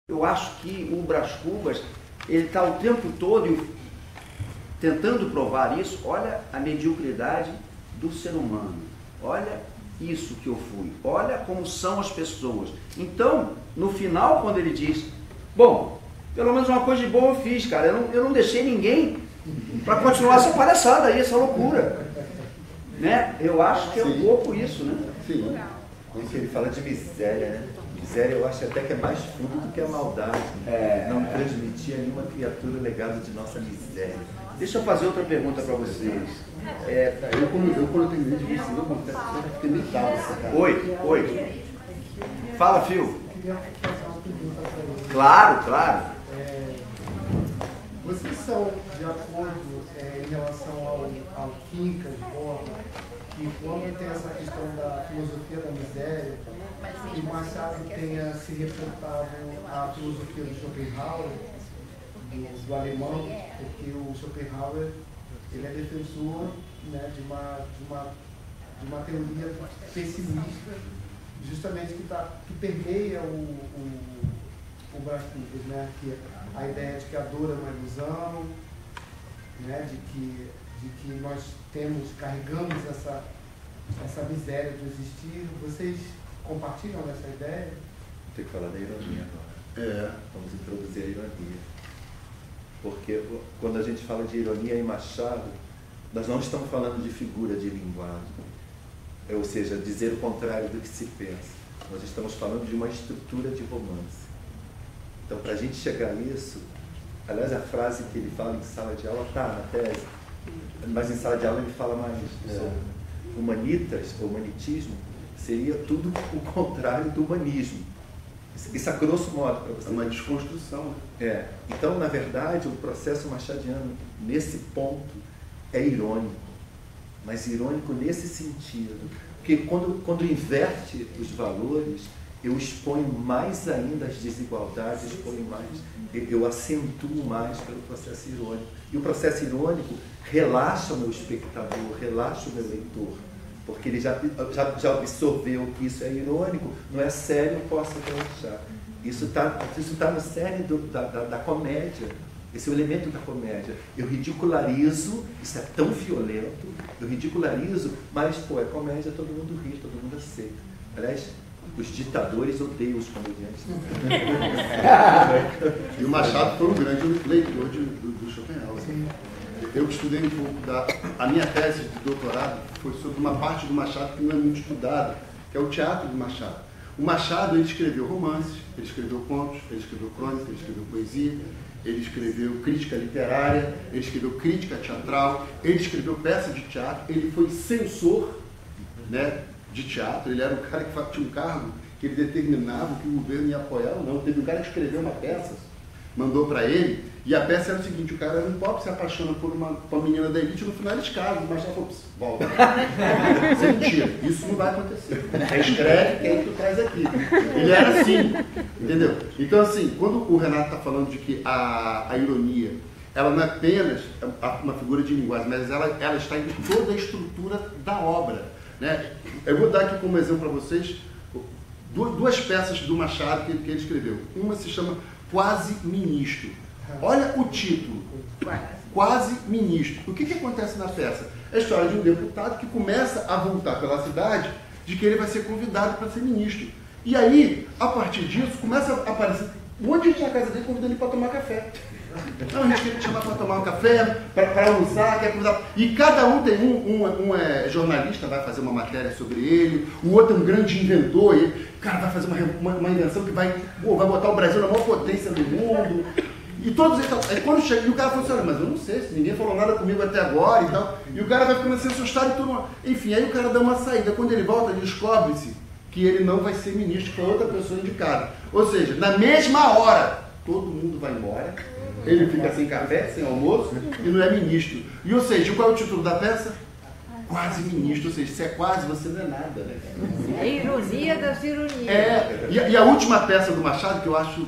Eu acho que o Brás Cubas, ele está o tempo todo tentando provar isso. Olha a mediocridade do ser humano, olha isso que eu fui, olha como são as pessoas. Então, no final, quando ele diz, bom, pelo menos uma coisa de boa eu fiz, cara, eu não deixei ninguém para continuar essa palhaçada aí, essa loucura. Né? Eu acho que é um pouco isso, né? Sim. Quando ele fala de miséria, né? Miséria eu acho até que é mais fundo do que a maldade. Né? Não transmitir a nenhuma criatura o legado de nossa miséria. Deixa eu fazer outra pergunta para vocês. Quando eu terminei de ver isso, eu fiquei meio tal essa cara. Oi. Fala, Fio. Eu queria fazer uma pergunta para você. Claro. Vocês são de acordo em relação ao Quincas, que quando tem essa questão da filosofia da miséria, que Machado tenha se reportado à filosofia do Schopenhauer, do alemão, porque o Schopenhauer ele é defensor, né, de uma teoria pessimista, justamente que permeia o Brás Cubas, né, que a ideia de que a dor é uma ilusão, né, de que nós carregamos essa miséria do existir. Vocês compartilham dessa ideia? Tem que falar da ironia agora. Vamos introduzir a ironia. Porque quando a gente fala de ironia em Machado, nós não estamos falando de figura de linguagem, ou seja, dizer o contrário do que se pensa. Nós estamos falando de uma estrutura de romance. Então, para a gente chegar nisso, aliás, a frase que ele fala em sala de aula está na tese, mas em sala de aula ele fala mais sobre humanitas, ou humanitismo, seria tudo o contrário do humanismo. Isso a grosso modo para você. É uma desconstrução. Né? Então, na verdade, o processo machadiano, nesse ponto, é irônico. Mas irônico nesse sentido. Porque quando inverte os valores, eu exponho mais ainda as desigualdades, eu acentuo mais pelo processo irônico. E o processo irônico relaxa o meu espectador, relaxa o meu leitor. Porque ele já absorveu que isso é irônico, não é sério, eu posso relaxar. Isso tá no cerne da comédia. Esse é o elemento da comédia. Eu ridicularizo, isso é tão violento, eu ridicularizo, mas, é comédia, todo mundo ri, todo mundo aceita. Aliás, os ditadores odeiam os comediantes. E o Machado foi um grande leitor do Schopenhauer. Eu estudei um pouco a minha tese de doutorado foi sobre uma parte do Machado que não é muito estudada, que é o teatro do Machado. O Machado, ele escreveu romances, ele escreveu contos, ele escreveu crônica, ele escreveu poesia, ele escreveu crítica literária, ele escreveu crítica teatral, ele escreveu peça de teatro, ele foi censor, né, de teatro, ele era um cara que tinha um cargo que ele determinava que o governo ia apoiar ou não. Teve um cara que escreveu uma peça, mandou para ele, e a peça era o seguinte: o cara era um pobre, se apaixona por uma menina da elite, no final eles casam, mas já falou, volta. Isso é mentira, isso não vai acontecer. Escreve quem tu traz aqui. Ele era assim, entendeu? Então, assim, quando o Renato está falando de que a ironia, ela não é apenas uma figura de linguagem, mas ela está em toda a estrutura da obra, né? Eu vou dar aqui como exemplo para vocês duas peças do Machado que ele escreveu. Uma se chama Quase Ministro. Olha o título, Quase Ministro. O que acontece na peça? É a história de um deputado que começa a voltar pela cidade de que ele vai ser convidado para ser ministro. E aí, a partir disso, começa a aparecer um monte de gente na casa dele convidando ele para tomar café. Não, a gente quer te chamar para tomar um café, para almoçar, quer convidar. E cada um tem um é jornalista, vai fazer uma matéria sobre ele, o outro é um grande inventor, e o cara vai fazer uma invenção que vai botar o Brasil na maior potência do mundo. E todos eles, quando chega, e o cara falou assim: olha, mas eu não sei, se ninguém falou nada comigo até agora e tal. E o cara vai ficando assim assustado e tudo. Enfim, aí o cara dá uma saída. Quando ele volta, descobre-se que ele não vai ser ministro, foi outra pessoa indicada. Ou seja, na mesma hora, todo mundo vai embora, ele fica sem café, sem almoço, e não é ministro. E ou seja, qual é o título da peça? Quase ministro, ou seja, se é quase, você não é nada, né? É a ironia das ironias. E a última peça do Machado, que eu acho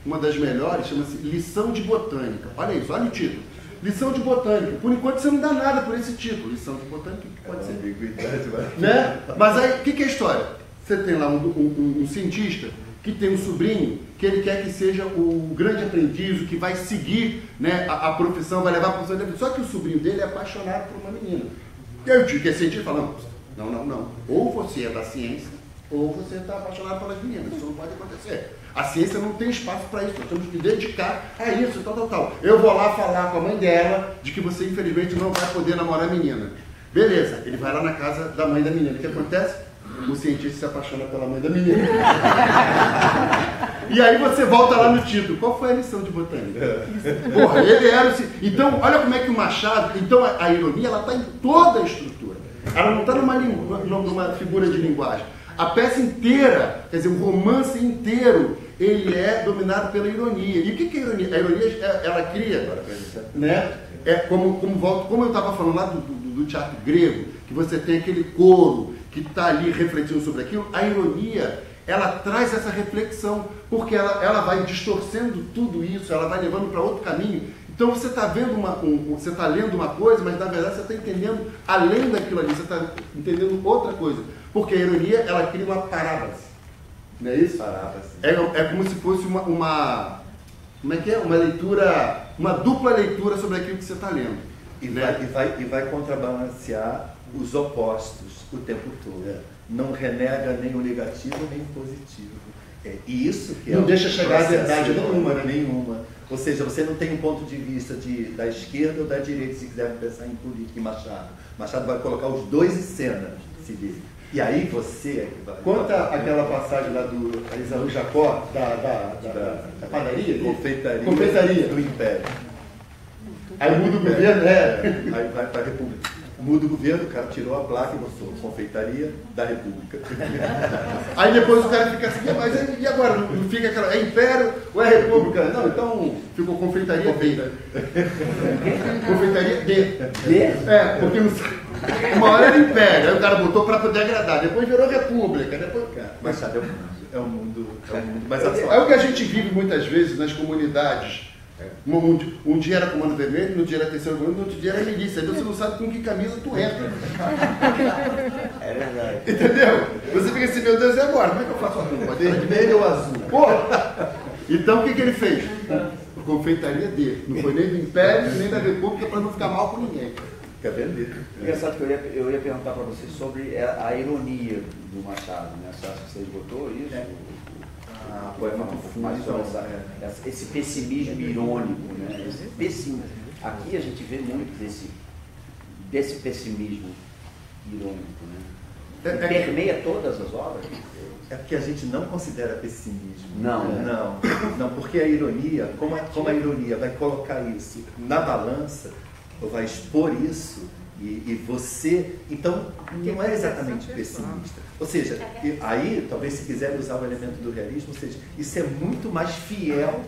uma das melhores, chama-se Lição de Botânica. Olha isso, olha o título. Lição de Botânica. Por enquanto você não dá nada por esse título. Lição de Botânica, que pode ser. Ambiguidade, né? Mas aí, o que é a história? Você tem lá um cientista que tem um sobrinho que ele quer que seja o grande aprendiz, o que vai seguir, né, a profissão, vai levar a profissão dele. Só que o sobrinho dele é apaixonado por uma menina. E aí o tio que é cientista fala, não. Ou você é da ciência, ou você está apaixonado pelas meninas. Isso não pode acontecer. A ciência não tem espaço para isso. Nós temos que dedicar a isso, tal. Eu vou lá falar com a mãe dela de que você, infelizmente, não vai poder namorar a menina. Beleza, ele vai lá na casa da mãe da menina. O que acontece? O cientista se apaixona pela mãe da menina. E aí você volta lá no título. Qual foi a lição de botânica? Porra, ele era... Então, olha como é que o Machado... Então, a ironia, ela está em toda a estrutura. Ela não está numa figura de linguagem. A peça inteira, quer dizer, o romance inteiro, ele é dominado pela ironia. E o que é a ironia? A ironia, ela cria, né? Como eu estava falando lá do teatro grego, que você tem aquele coro que está ali refletindo sobre aquilo, a ironia, ela traz essa reflexão, porque ela vai distorcendo tudo isso, ela vai levando para outro caminho. Então você está vendo você está lendo uma coisa, mas na verdade você está entendendo além daquilo ali, você está entendendo outra coisa. Porque a ironia, ela cria uma parábase. Não é isso? Parábase. É como se fosse como é que é? Uma leitura, uma dupla leitura sobre aquilo que você está lendo. E vai contrabalancear os opostos o tempo todo. Não renega nem o negativo nem o positivo. E isso que não deixa chegar à verdade nenhuma. Ou seja, você não tem um ponto de vista da esquerda ou da direita, se quiser pensar em política, em Machado. Machado vai colocar os dois em cena, se liga. E aí você é que vai... Conta aquela passagem lá do Isaú Jacó, da padaria? Confeitaria do Império. Aí muda o governo, Aí vai para a República. Muda o governo, o cara tirou a placa e mostrou Confeitaria da República. Aí depois o cara fica assim, mas e agora? Não fica aquela, é Império ou é República? Não, então ficou Confeitaria D. Confeitaria D. Porque uma hora era Império, aí o cara botou para poder agradar, depois virou República, depois... Mas sabe, é um mundo mais atual. É o que a gente vive muitas vezes nas comunidades. Um dia era Comando Vermelho, no dia era Terceiro Comando, no outro dia era milícia. Então você não sabe com que camisa tu entra. É verdade. Entendeu? Você fica assim, meu Deus, e agora? Como é que eu faço a roupa? Vermelho ou azul? Porra! Então o que ele fez? Confeitaria dele. Não foi nem do Império, nem da República, para não ficar mal com ninguém. Quer vender? Engraçado que eu ia perguntar para você sobre a ironia do Machado, né? Você acha que você esgotou isso? Poema mais sobre esse pessimismo irônico, né? Aqui a gente vê muito desse pessimismo irônico, né? Que permeia todas as obras. É porque a gente não considera pessimismo. Não, porque a ironia, como a ironia vai colocar isso na balança, ou vai expor isso, e você, então, não é exatamente pessimista. Ou seja, aí, talvez se quiser usar o elemento do realismo, ou seja, isso é muito mais fiel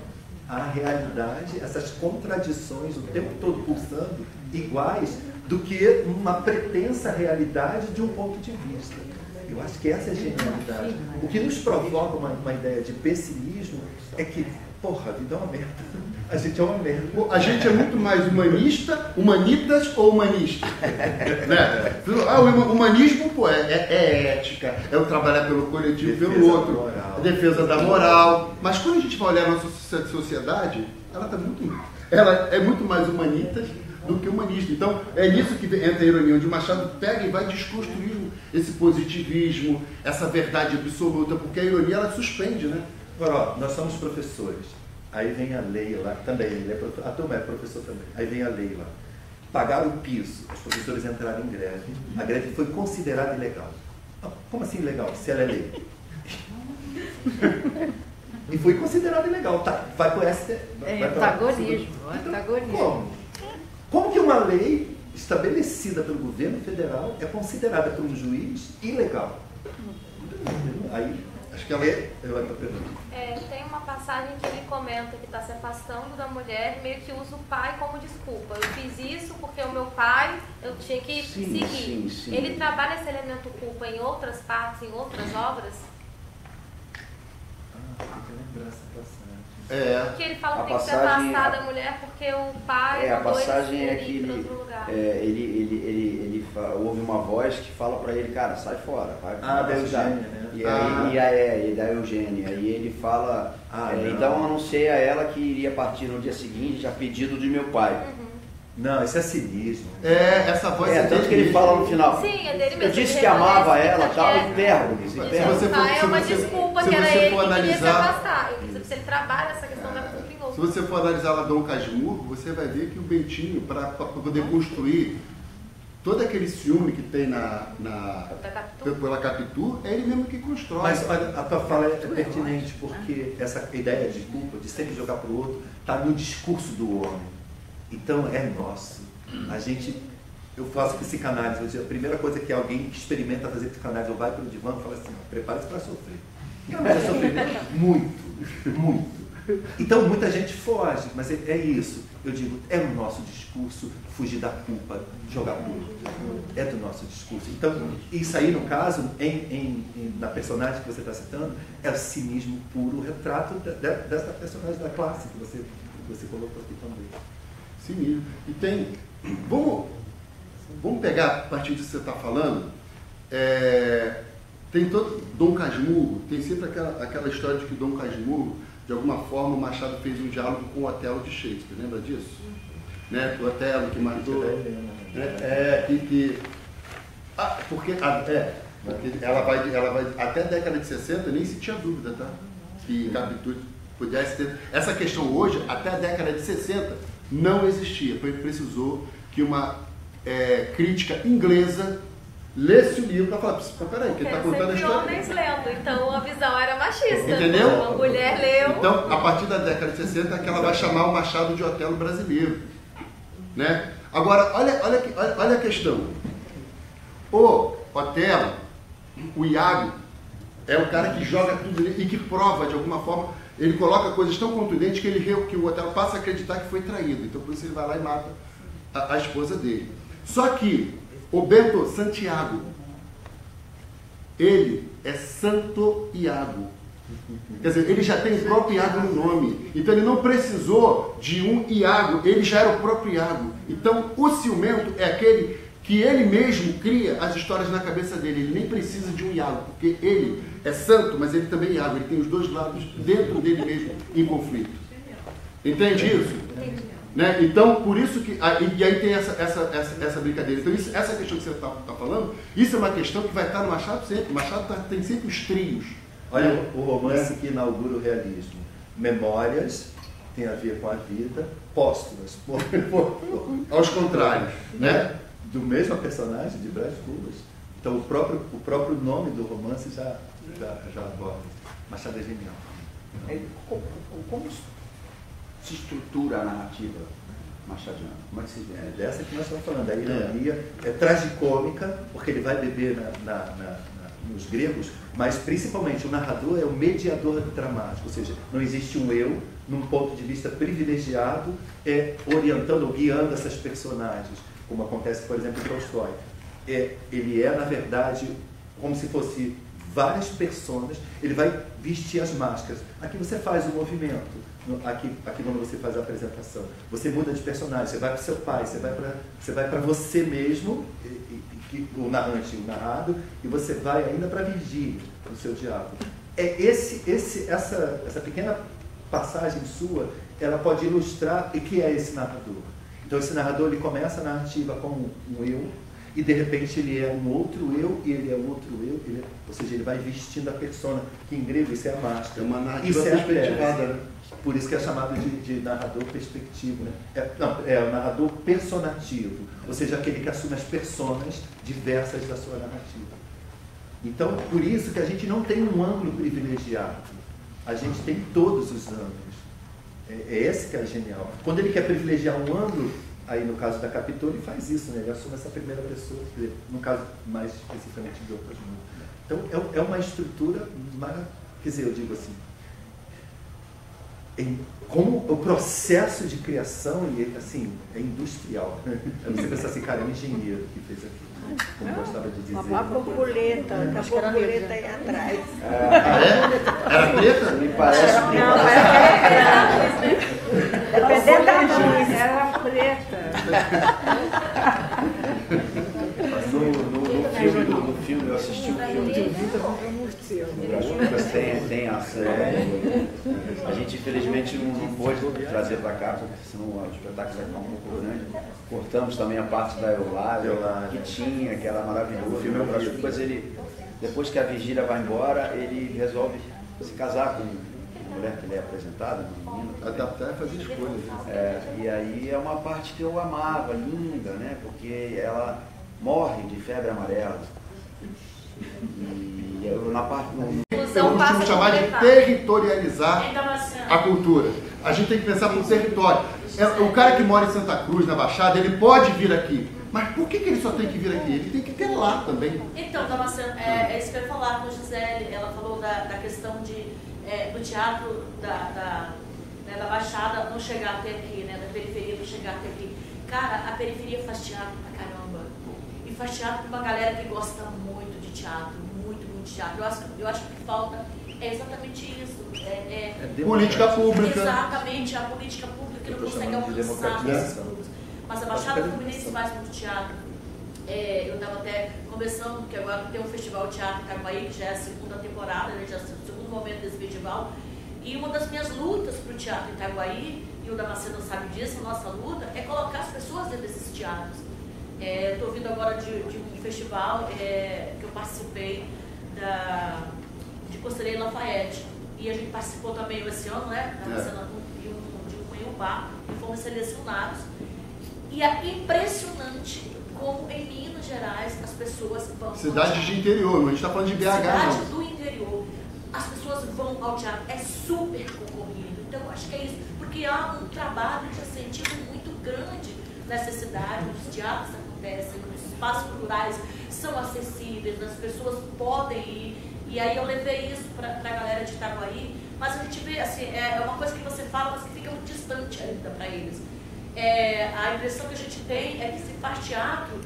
à realidade, essas contradições o tempo todo pulsando, iguais, do que uma pretensa realidade de um ponto de vista. Eu acho que essa é a genialidade. O que nos provoca uma ideia de pessimismo é que, porra, a vida é uma merda. A gente é uma merda. A gente é muito mais humanitas ou humanista? Né? O humanismo, é ética, é o trabalhar pelo coletivo, pelo outro, a defesa da moral. Mas quando a gente vai olhar a nossa sociedade, ela é muito mais humanitas do que humanista. Então, é nisso que entra a ironia, onde o Machado pega e vai desconstruir esse positivismo, essa verdade absoluta, porque a ironia, ela suspende, né? Agora, nós somos professores. Aí vem a Leila, também, a turma é professor também. Aí vem a Leila. Pagaram o piso, os professores entraram em greve. A greve foi considerada ilegal. Como assim ilegal? Se ela é lei. E foi considerada ilegal. Tá, vai para o STF. Antagonismo. Como que uma lei estabelecida pelo governo federal é considerada por um juiz ilegal? Aí, acho que ela tem uma passagem que ele comenta que está se afastando da mulher e meio que usa o pai como desculpa. Eu fiz isso porque o meu pai, eu tinha que seguir. Sim. Ele trabalha esse elemento culpa em outras partes, em outras obras? lembrança passada. Porque ele fala A que tem que se passagem- afastar da mulher porque o pai A mandou passagem ele é que ir para ele, outro lugar. ouve uma voz que fala para ele, cara, sai fora. Vai, Da vai Eugênia, cuidar. né? E da Eugênia. E ele fala, não. então anunciei a ela que iria partir no dia seguinte, a pedido de meu pai. Não, isso é cinismo. Essa voz Tanto que ele fala no final. Sim, é dele mesmo. Eu disse ele que amava reconhece ela, que tal, quer. hipérbole. Se É uma você- desculpa se que era você ele for que queria se analisar- afastar. Se ele trabalha essa questão da culpa em Se outro. você for analisar lá Dom Casmurro, você vai ver que o Bentinho, para poder construir todo aquele ciúme que tem pela Capitu, é ele mesmo que constrói. Mas olha, a tua fala é pertinente, porque essa ideia de culpa, de sempre jogar para o outro, está no discurso do homem. Então é nosso. Eu faço psicanálise, a primeira coisa que alguém que experimenta fazer psicanálise ou vai para o divã e fala assim, prepare-se para sofrer. Eu já sofri muito. Então muita gente foge, mas é isso. Eu digo, é o nosso discurso fugir da culpa, jogar para o outro. É do nosso discurso. Então, isso aí, no caso, na personagem que você está citando, é o cinismo puro, o retrato dessa personagem da classe que você colocou aqui também. Cinismo. E tem... Vamos pegar, a partir disso que você está falando, tem todo... Dom Casmurro, tem sempre aquela história de que Dom Casmurro, de alguma forma, o Machado fez um diálogo com o Otelo de Shakespeare, lembra disso? Né? O Otelo que matou... Porque ela vai até a década de 60, nem se tinha dúvida, tá? Que Capitu pudesse ter... Essa questão hoje, até a década de 60, não existia. Precisou que uma crítica inglesa lesse o livro para falar, peraí, que ele está contando a sempre história. homens lendo, então a visão era machista. Entendeu? Uma mulher leu. Então, a partir da década de 60, é que ela vai chamar o Machado de Otelo brasileiro. Né? Agora, olha a questão. O Otelo, o Iago, é o cara que joga tudo e que prova, de alguma forma, ele coloca coisas tão contundentes que o Otelo passa a acreditar que foi traído. Então, por isso ele vai lá e mata a esposa dele. Só que o Bento Santiago, ele é Santo Iago. Quer dizer, ele já tem o próprio Iago no nome. Então ele não precisou de um Iago, ele já era o próprio Iago. Então o ciumento é aquele que ele mesmo cria as histórias na cabeça dele. Ele nem precisa de um Iago, porque ele é santo, mas ele também é Iago. Ele tem os dois lados dentro dele mesmo em conflito. Entende isso? Né? Então, por isso que... E aí tem essa brincadeira. Então, essa questão que você está falando, isso é uma questão que vai estar no Machado sempre. O Machado tem sempre os trios. Olha o romance que inaugura o realismo. Memórias tem a ver com a vida, póstumas. Aos contrários. Né? Do mesmo personagem de Brás Cubas. Então, o próprio nome do romance já aborda. Machado é genial. Como se estrutura a narrativa machadiana? Como é que se vê? É dessa que nós estamos falando. A ironia é tragicômica, porque ele vai beber nos gregos, mas principalmente o narrador é o mediador dramático, ou seja, não existe um eu, num ponto de vista privilegiado, orientando ou guiando essas personagens, como acontece, por exemplo, em Tolstói. Ele é, na verdade, como se fosse várias personas, ele vai vestir as máscaras. Aqui você faz o movimento, aqui quando você faz a apresentação, você muda de personagem, você vai para o seu pai, você vai para você mesmo, o narrante e o narrado, e você vai ainda para Virgílio, para o seu diálogo. Essa pequena passagem sua, ela pode ilustrar o que é esse narrador. Então esse narrador, ele começa a narrativa como um eu, e de repente ele é um outro eu, e ele é outro eu, ou seja, ele vai vestindo a persona, que em grego isso é a máscara. É uma narrativa isso perspectivada, né? Por isso que é chamado de narrador perspectivo, né? É o narrador personativo, ou seja, aquele que assume as personas diversas da sua narrativa. Então, por isso que a gente não tem um ângulo privilegiado, a gente tem todos os ângulos. É esse que é genial. Quando ele quer privilegiar um ângulo, aí no caso da Capitu, ele faz isso, né? Ele assume essa primeira pessoa, no caso mais especificamente de outras músicas. Então, é uma estrutura, quer dizer, eu digo assim, como o processo de criação assim, é industrial. Eu não sei pensar assim, cara, é um engenheiro que fez aquilo, como gostava de dizer. Uma borboleta, a borboleta aí atrás. Era preta? Me parece que Dependendo da luz, era preta. no filme, eu assisti o filme do Brás Cubas, tem ação. A gente infelizmente não pôde trazer para cá, porque senão o espetáculo vai ficar um pouco grande. Cortamos também a parte da Eulália, que tinha, que era maravilhoso. O filme do Brás Cubas, ele, depois que a Virgília vai embora, ele resolve se casar com a mulher que ele é apresentada, uma menina. Adaptar e fazer escolhas. E aí é uma parte que eu amava, linda, né? Porque ela morre de febre amarela. E eu, na parte Eu costumo chamar de territorializar a cultura. A gente tem que pensar no território. O cara que mora em Santa Cruz, na Baixada, ele pode vir aqui. Mas por que ele só tem que vir aqui? Ele tem que ter lá também. Então, Damasceno, é isso que eu ia falar com a Gisele. Ela falou da questão do teatro da Baixada não chegar até aqui, né? Da periferia não chegar até aqui. Cara, a periferia faz teatro pra caramba. E faz teatro pra uma galera que gosta muito de teatro, muito teatro. Eu acho que falta exatamente isso. Política pública. Exatamente, a política pública que não consegue alcançar esses públicos. Mas a Baixada Fluminense faz muito teatro. Eu estava até conversando que agora tem um festival de teatro em Itaguaí, que já é a segunda temporada, né, já é o segundo momento desse festival. E uma das minhas lutas para o teatro em Itaguaí, e o Damasceno sabe disso, a nossa luta, é colocar as pessoas dentro desses teatros. Estou vindo agora de um festival que eu participei de Conselheiro Lafayette. E a gente participou também esse ano, né? De um em Ubá, e fomos selecionados. E é impressionante como em Minas Gerais as pessoas vão. Cidades de interior, não a gente está falando de BH, Cidade não. do interior. As pessoas vão ao teatro, é super concorrido. Então, eu acho que é isso. Porque há um trabalho de incentivo muito grande nessa cidade, os teatros acontecem, os espaços culturais são acessíveis, as pessoas podem ir. E aí eu levei isso para a galera de Itaguaí, mas a gente vê, assim, é uma coisa que você fala, mas que fica muito distante ainda para eles. A impressão que a gente tem é que se faz teatro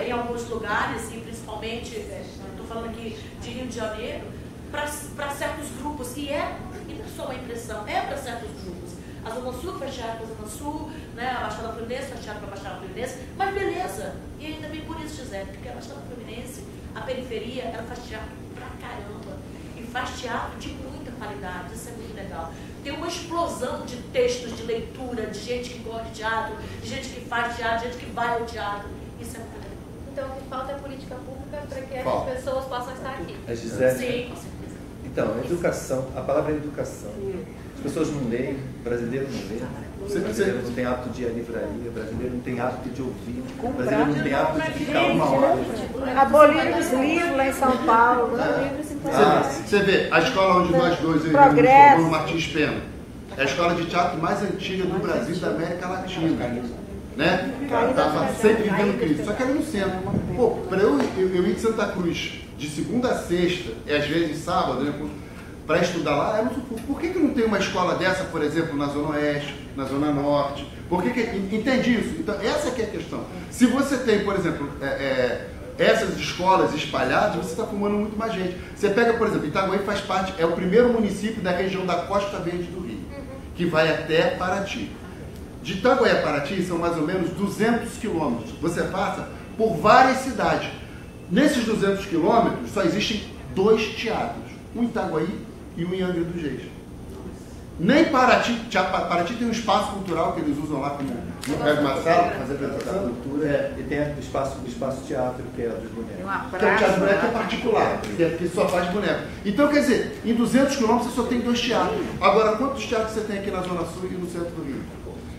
em alguns lugares, e principalmente, estou falando aqui de Rio de Janeiro, para certos grupos, e não é só uma impressão, é para certos grupos. A Zona Sul faz teatro para a Zona Sul, né? A Baixada Fluminense faz teatro para a Baixada Fluminense, mas beleza, e ainda bem por isso, Gisele, porque a Baixada Fluminense, a periferia, ela faz teatro pra caramba, e faz teatro de muita qualidade, isso é muito legal. Tem uma explosão de textos, de leitura, de gente que gosta de teatro, de gente que faz teatro, de gente que vai ao teatro, isso é muito legal. Então, o que falta é política pública para que as pessoas possam estar aqui. A Gisele. Sim, com certeza. Então, educação, a palavra é educação. As pessoas não leem, o brasileiro não lê, o brasileiro não tem hábito de ir à livraria, o brasileiro não tem hábito de ouvir, o brasileiro não tem hábito de ficar uma hora. Aboliram os livros lá em São Paulo. Você vê, a escola onde nós dois nos formamos, Martins Pena, é a escola de teatro mais antiga do Brasil e da América Latina. Né? Estava sempre vivendo crise, só que era no centro. Pô, para eu ir de Santa Cruz de segunda a sexta, e às vezes sábado, né, para estudar lá, por que não tem uma escola dessa, por exemplo, na Zona Oeste, na Zona Norte? Entende isso? Então, essa que é a questão. Se você tem, por exemplo, essas escolas espalhadas, você está formando muito mais gente. Você pega, por exemplo, Itaguaí faz parte, é o primeiro município da região da Costa Verde do Rio, que vai até Paraty. De Itaguaí a Paraty são mais ou menos 200 quilômetros. Você passa por várias cidades. Nesses 200 quilômetros só existem 2 teatros, um em Itaguaí e um em Angra dos Reis. Nem Paraty tem um espaço cultural que eles usam lá como uma sala para fazer apresentação. Cultura, e tem o espaço teatro, que é dos bonecos. Que é o teatro boneco é particular, que só faz boneco. Então, quer dizer, em 200 quilômetros você só tem 2 teatros. Agora, quantos teatros você tem aqui na Zona Sul e no centro do Rio?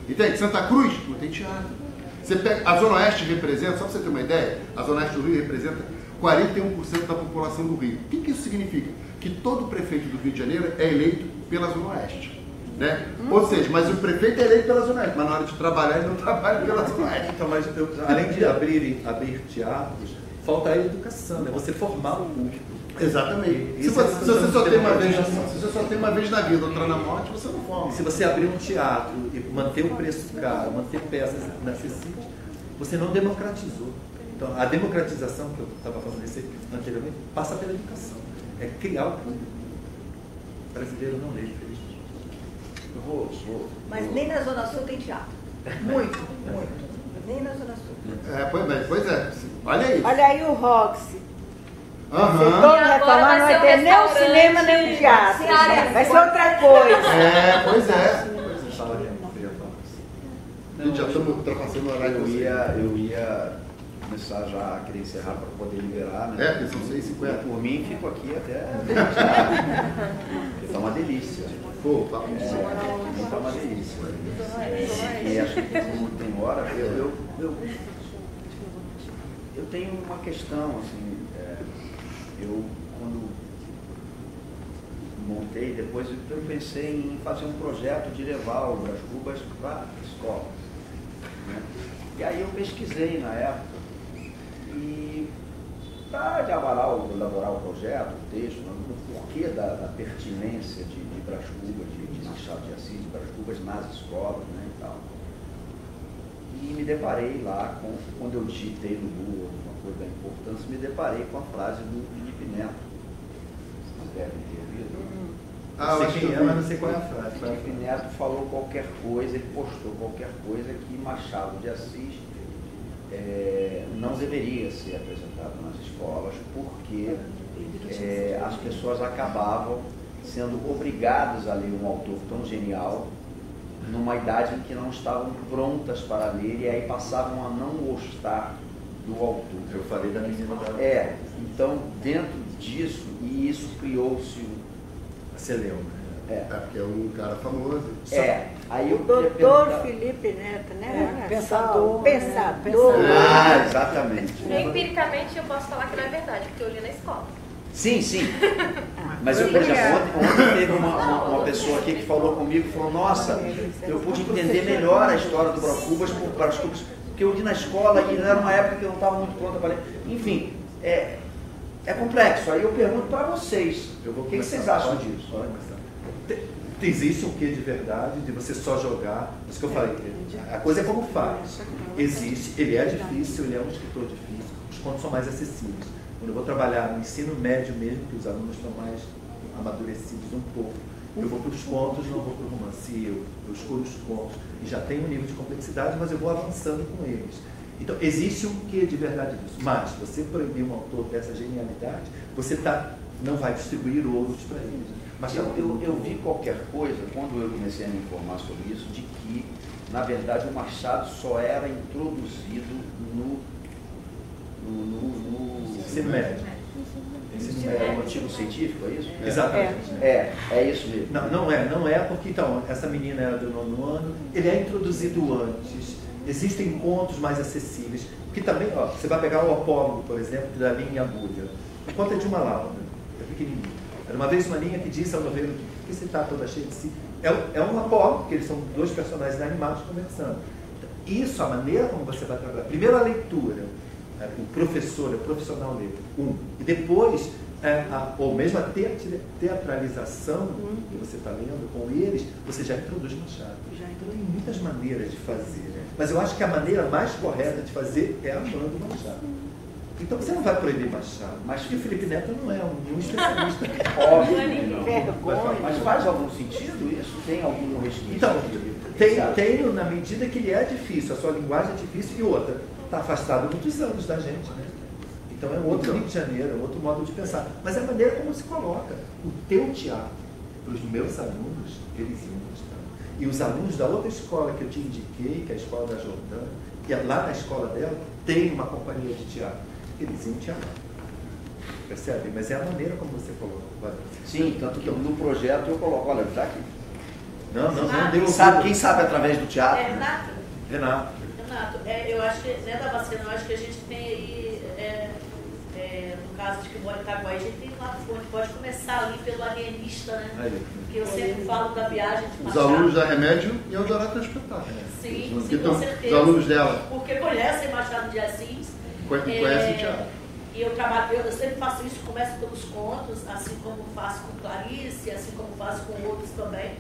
Entende? Santa Cruz não tem teatro. Você pega, a Zona Oeste representa, só para você ter uma ideia, a Zona Oeste do Rio representa 41% da população do Rio. O que isso significa? Que todo prefeito do Rio de Janeiro é eleito pela Zona Oeste. Né? Ou seja, mas o prefeito é eleito pela Zona Oeste, mas na hora de trabalhar ele não trabalha pela Zona Oeste. Então, mas além de abrir teatros, falta a educação, né? Você formar o público. Exatamente. Se você só tem uma vez na vida, outra na morte, você não forma. Se você abrir um teatro e manter o preço caro, manter peças inacessíveis, você não democratizou. Então, a democratização, que eu estava falando anteriormente, passa pela educação. É criar o público. brasileiro não lê, infelizmente. Eu vou. Mas nem na Zona Sul tem teatro. Muito, muito. Nem na Zona Sul. Pois é. Olha aí. Olha aí o Roxy. Aham. Todo agora reclamar, vai não ser vai ter nem o restaurante, cinema, nem o teatro. cearense. Vai ser outra coisa. Pois é. Fala aí, eu ia falar assim. A gente já estamos ultrapassando o horário. Eu ia começar já a querer encerrar para poder liberar, né? É, porque são 6h50. Por mim, fico aqui até. Tá uma delícia. Pô, papo Tá uma delícia. E acho que como tem hora, eu tenho uma questão, assim, eu quando montei, depois eu pensei em fazer um projeto de levar o Brás Cubas para a escola. Né? E aí eu pesquisei na época e para elaborar o projeto, o texto, o porquê da pertinência de Brás Cubas, de Machado de Assis, de Brás Cubas nas escolas, né, e tal. E me deparei lá, quando eu digitei no Google uma coisa da importância, me deparei com a frase do Felipe Neto. Vocês devem ter ouvido. Eu sei quem é, mas não sei qual é a frase. O Felipe Neto falou qualquer coisa, ele postou qualquer coisa que Machado de Assis não deveria ser apresentado nas escolas, porque as pessoas acabavam sendo obrigadas a ler um autor tão genial numa idade em que não estavam prontas para ler e aí passavam a não gostar do autor. Eu falei da menina da... Então dentro disso, e isso criou-se Você leu, né? porque é um cara famoso. Aí eu O doutor perguntar... Felipe Neto, né? Olha Pensador, só, né? pensador. Exatamente. Empiricamente eu posso falar que não é verdade, porque eu li na escola. Sim. Mas, por exemplo, ontem teve uma pessoa aqui que falou comigo e falou, nossa, eu pude entender melhor a história do Brás Cubas porque eu li na escola e era uma época que eu não estava muito pronta para ler. Enfim, é complexo. Aí eu pergunto para vocês, o que vocês acham disso? Existe um quê de verdade, de você só jogar, isso que eu falei, a coisa é como faz. Existe, ele é difícil, ele é um escritor difícil, os contos são mais acessíveis. Quando eu vou trabalhar no ensino médio mesmo, que os alunos estão mais amadurecidos um pouco, eu vou para os contos, não vou para o romance, eu escolho os contos, e já tenho um nível de complexidade, mas eu vou avançando com eles. Então, existe um quê de verdade disso, mas você proibir um autor dessa genialidade, você não vai distribuir outros para eles. Mas eu vi qualquer coisa, quando eu comecei a me informar sobre isso, de que, na verdade, o Machado só era introduzido no ensino médio. No artigo científico, é isso? Exatamente. É isso mesmo. Não é porque, então, essa menina era do 9º ano, ele é introduzido antes, existem contos mais acessíveis, que também, você vai pegar o Apólogo, por exemplo, da linha e agulha. O conto é de uma lauda, é pequenininho. Era uma vez uma linha que disse ao novelo que você está toda cheia de si. É um Apólogo, porque eles são dois personagens animados conversando. Isso, a maneira como você vai trabalhar. Primeiro a leitura, o professor, o profissional lê, e depois, ou mesmo a teatralização que você está lendo com eles, você já introduz Machado. Então tem muitas maneiras de fazer, mas eu acho que a maneira mais correta de fazer é amando Machado. Então você não vai proibir Machado, mas que o Felipe Neto não é um especialista. Óbvio que não. Mas faz algum sentido isso? Tem algum resquício? Então, tem na medida que ele é difícil, a sua linguagem é difícil, e outra, está afastado muitos anos da gente, né? Então é outro Rio de Janeiro, é outro modo de pensar. Mas é a maneira como se coloca. O teu teatro, para os meus alunos, eles iam gostar. E os alunos da outra escola que eu te indiquei, que é a escola da Jordânia, que lá na escola dela tem uma companhia de teatro. Eles iam te amar. Percebe? Mas é a maneira como você coloca. Sim, tanto que no projeto eu coloco, olha, está aqui. Não deu. Quem sabe através do teatro? Renato, eu acho que, né, Damasceno, eu acho que a gente tem aí, no caso de que mora em Itaguaí, a gente tem lá no fundo, pode começar ali pelo alienista, né? Porque eu sempre falo da viagem de Machado. Os alunos da Remédio e Eldorado é espetáculo. Sim, então, com certeza. Os alunos dela. Porque conhecem Machado de Assis. Conhecem o teatro. E eu sempre faço isso, começo pelos contos, assim como faço com Clarice, assim como faço com outros também.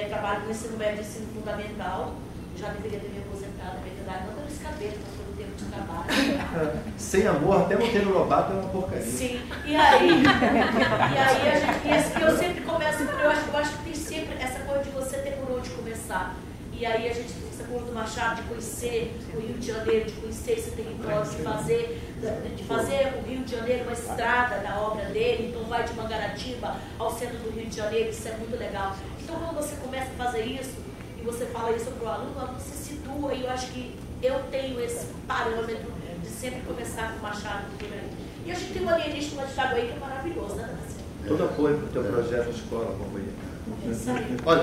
Trabalho no ensino médio e ensino fundamental. já deveria ter me aposentado, na verdade, não pelos cabelos, mas pelo tempo de trabalho. Sem amor, até Monteiro Lobato é uma porcaria. Sim, e aí a gente, eu sempre começo, eu acho que tem sempre essa coisa de você ter por onde começar. E aí a gente tem essa coisa do Machado de conhecer o Rio de Janeiro, de conhecer esse território, de fazer o Rio de Janeiro uma estrada da obra dele, então vai de Mangaratiba ao centro do Rio de Janeiro, isso é muito legal. Então quando você começa a fazer isso, e você fala isso para o aluno se situa, e eu acho que eu tenho esse parâmetro de sempre começar com o Machado do Rio. E a gente tem um alienígena de Itaguaí que é maravilhoso, né, Damasceno? Todo apoio para o teu projeto de escola, companheiro. Olha,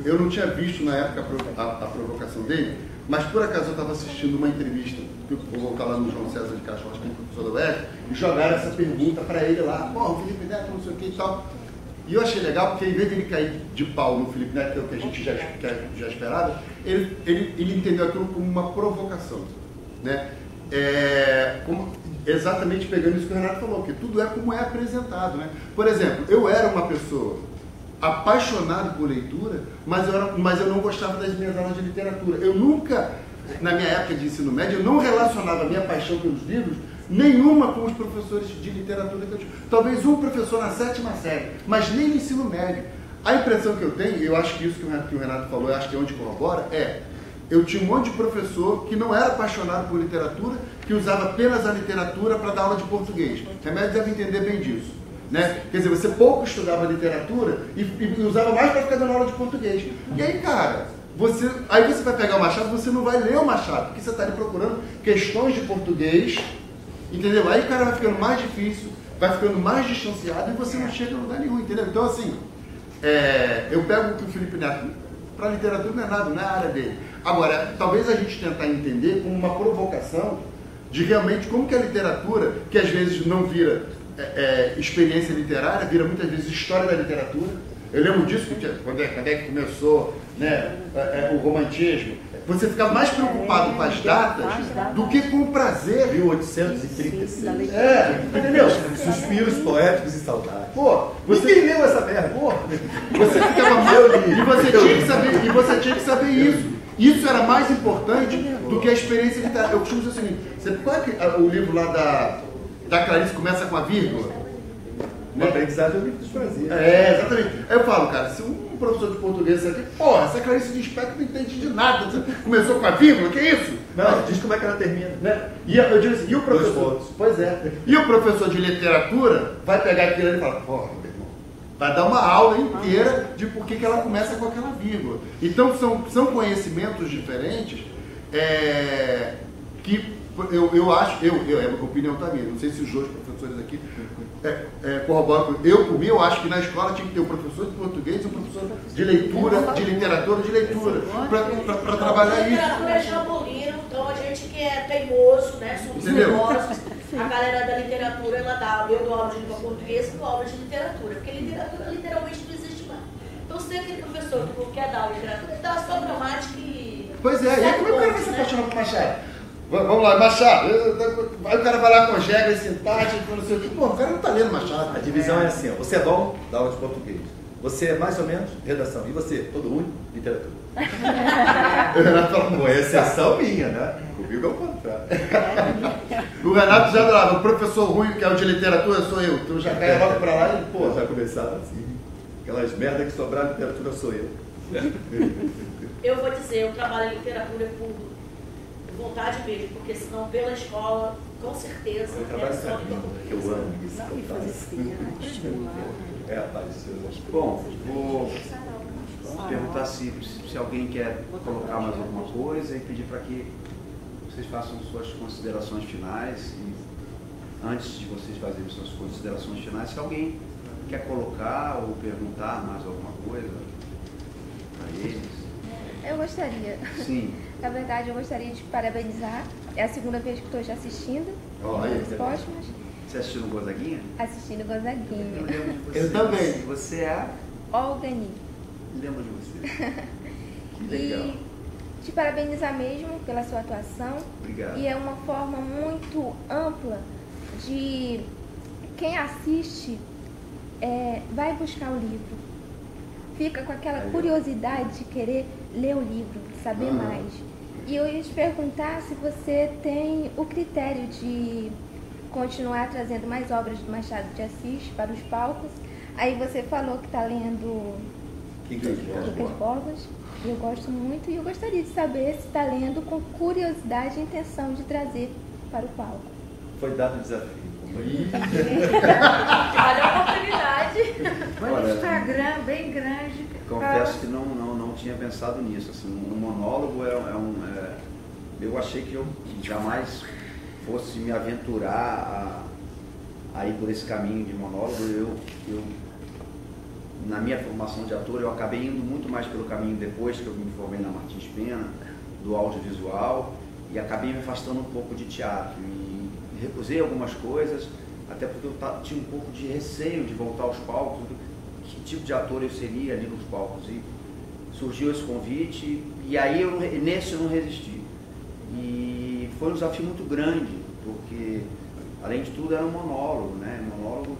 eu não tinha visto na época a provocação dele, mas por acaso eu estava assistindo uma entrevista, que eu vou voltar lá no João César de Castro, acho que é professor da UERJ, e jogaram essa pergunta para ele lá, pô, o Felipe Neto, não sei o que e tal. E eu achei legal, porque em vez de ele cair de pau no Felipe Neto, que é o que a gente já esperava, ele entendeu aquilo como uma provocação, né? Exatamente pegando isso que o Renato falou, que tudo é como é apresentado, né? Por exemplo, eu era uma pessoa apaixonado por leitura, mas eu não gostava das minhas aulas de literatura. Eu nunca, na minha época de ensino médio, eu não relacionava a minha paixão pelos livros nenhuma com os professores de literatura que eu tinha. Talvez um professor na 7ª série, mas nem no ensino médio. A impressão que eu tenho, e eu acho que isso que o Renato falou, eu acho que é onde corrobora, eu tinha um monte de professor que não era apaixonado por literatura, que usava apenas a literatura para dar aula de português. O Remédio deve entender bem disso. Né? Quer dizer, você pouco estudava literatura e usava mais para ficar dando aula de português. E aí, cara, você vai pegar o Machado, você não vai ler o Machado, porque você está ali procurando questões de português, entendeu? Aí o cara vai ficando mais difícil, vai ficando mais distanciado e você não chega em lugar nenhum, entendeu? Então, assim, eu pego o que o Felipe Neto, para a literatura não é nada, não é a área dele. Agora, talvez a gente tentar entender como uma provocação de realmente como que a literatura, que às vezes não vira experiência literária, vira muitas vezes história da literatura. Eu lembro disso, quando é que começou, né, o romantismo. Você ficava mais preocupado com as datas do que com o prazer. 1836. Entendeu? Suspiros poéticos e saudades. Pô, Ninguém leu essa merda. Pô, você ficava mal e você tinha que saber isso. Isso era mais importante do que a experiência literária. Eu costumo dizer o seguinte, qual é o livro lá da Clarice começa com a vírgula? O aprendizado é o livro dos prazeres. Exatamente. Aí eu falo, cara, se um professor de português aqui, porra, essa Clarice Lispector não entende de nada. Começou com a vírgula, que é isso? Não, diz como é que ela termina. Né? E eu digo assim, e o professor? Pois é. E o professor de literatura vai pegar aquilo ali e falar, porra, meu irmão, vai dar uma aula inteira de por que ela começa com aquela vírgula. Então são conhecimentos diferentes que eu acho, é uma opinião também, não sei se os outros professores aqui corroboram. Por mim, eu acho que na escola tinha que ter um professor de português e um professor de leitura, de literatura, para trabalhar isso. Literatura é jambolino, então a gente que é teimoso, né, somos teimosos, a galera da literatura, eu dou aula de língua portuguesa e dou aula de literatura, porque literatura literalmente não existe mais. Então se tem aquele professor que quer dar aula de literatura, ele dá só gramática e... Pois é, e como é que o cara vai se apaixonar por Machado? Vamos lá, Machado. Aí o cara vai lá com regras, sintáticas, não sei o que. Pô, o cara não está lendo Machado. A divisão é assim, ó. Você é bom, dá aula de português. Você é mais ou menos, redação. E você, todo ruim, literatura. Com exceção minha, né? Comigo é o contrário. O Renato já falava, o professor ruim, que é o de literatura, sou eu. Então já cai logo pra lá e, pô. Já começava assim. Aquelas merdas que sobraram de literatura sou eu. Eu vou dizer, eu trabalho em literatura por vontade mesmo, porque senão pela escola, com certeza, é só que eu amo isso. Bom, vou perguntar se alguém quer colocar mais alguma coisa e pedir para que vocês façam suas considerações finais. E antes de vocês fazerem suas considerações finais, se alguém quer colocar ou perguntar mais alguma coisa para eles. Eu gostaria. Sim. Na verdade, eu gostaria de parabenizar. É a segunda vez que estou já assistindo os póstumos. Você assistiu no Gonzaguinha? Assistindo Gonzaguinha. Eu lembro de você. Eu também. Você é? Olga Ni. Lembro de você. Que legal. E te parabenizar mesmo pela sua atuação. Obrigado. E é uma forma muito ampla de quem assiste vai buscar o livro. fica com aquela curiosidade de querer ler o livro, de saber mais. E eu ia te perguntar se você tem o critério de continuar trazendo mais obras do Machado de Assis para os palcos. Aí você falou que está lendo Quincas Borlas. Eu gosto muito e eu gostaria de saber se está lendo com curiosidade e intenção de trazer para o palco. Foi dado o desafio. Olha a oportunidade. Olha o Instagram bem grande. Confesso que não tinha pensado nisso. Assim, um monólogo eu achei que eu jamais fosse me aventurar a ir por esse caminho de monólogo. Eu, na minha formação de ator, eu acabei indo muito mais pelo caminho depois que eu me formei na Martins Pena, do audiovisual, e acabei me afastando um pouco de teatro. E recusei algumas coisas, até porque eu tinha um pouco de receio de voltar aos palcos, que tipo de ator eu seria ali nos palcos. E surgiu esse convite, e aí nesse eu não resisti. E foi um desafio muito grande, porque, além de tudo, era um monólogo, né? Monólogo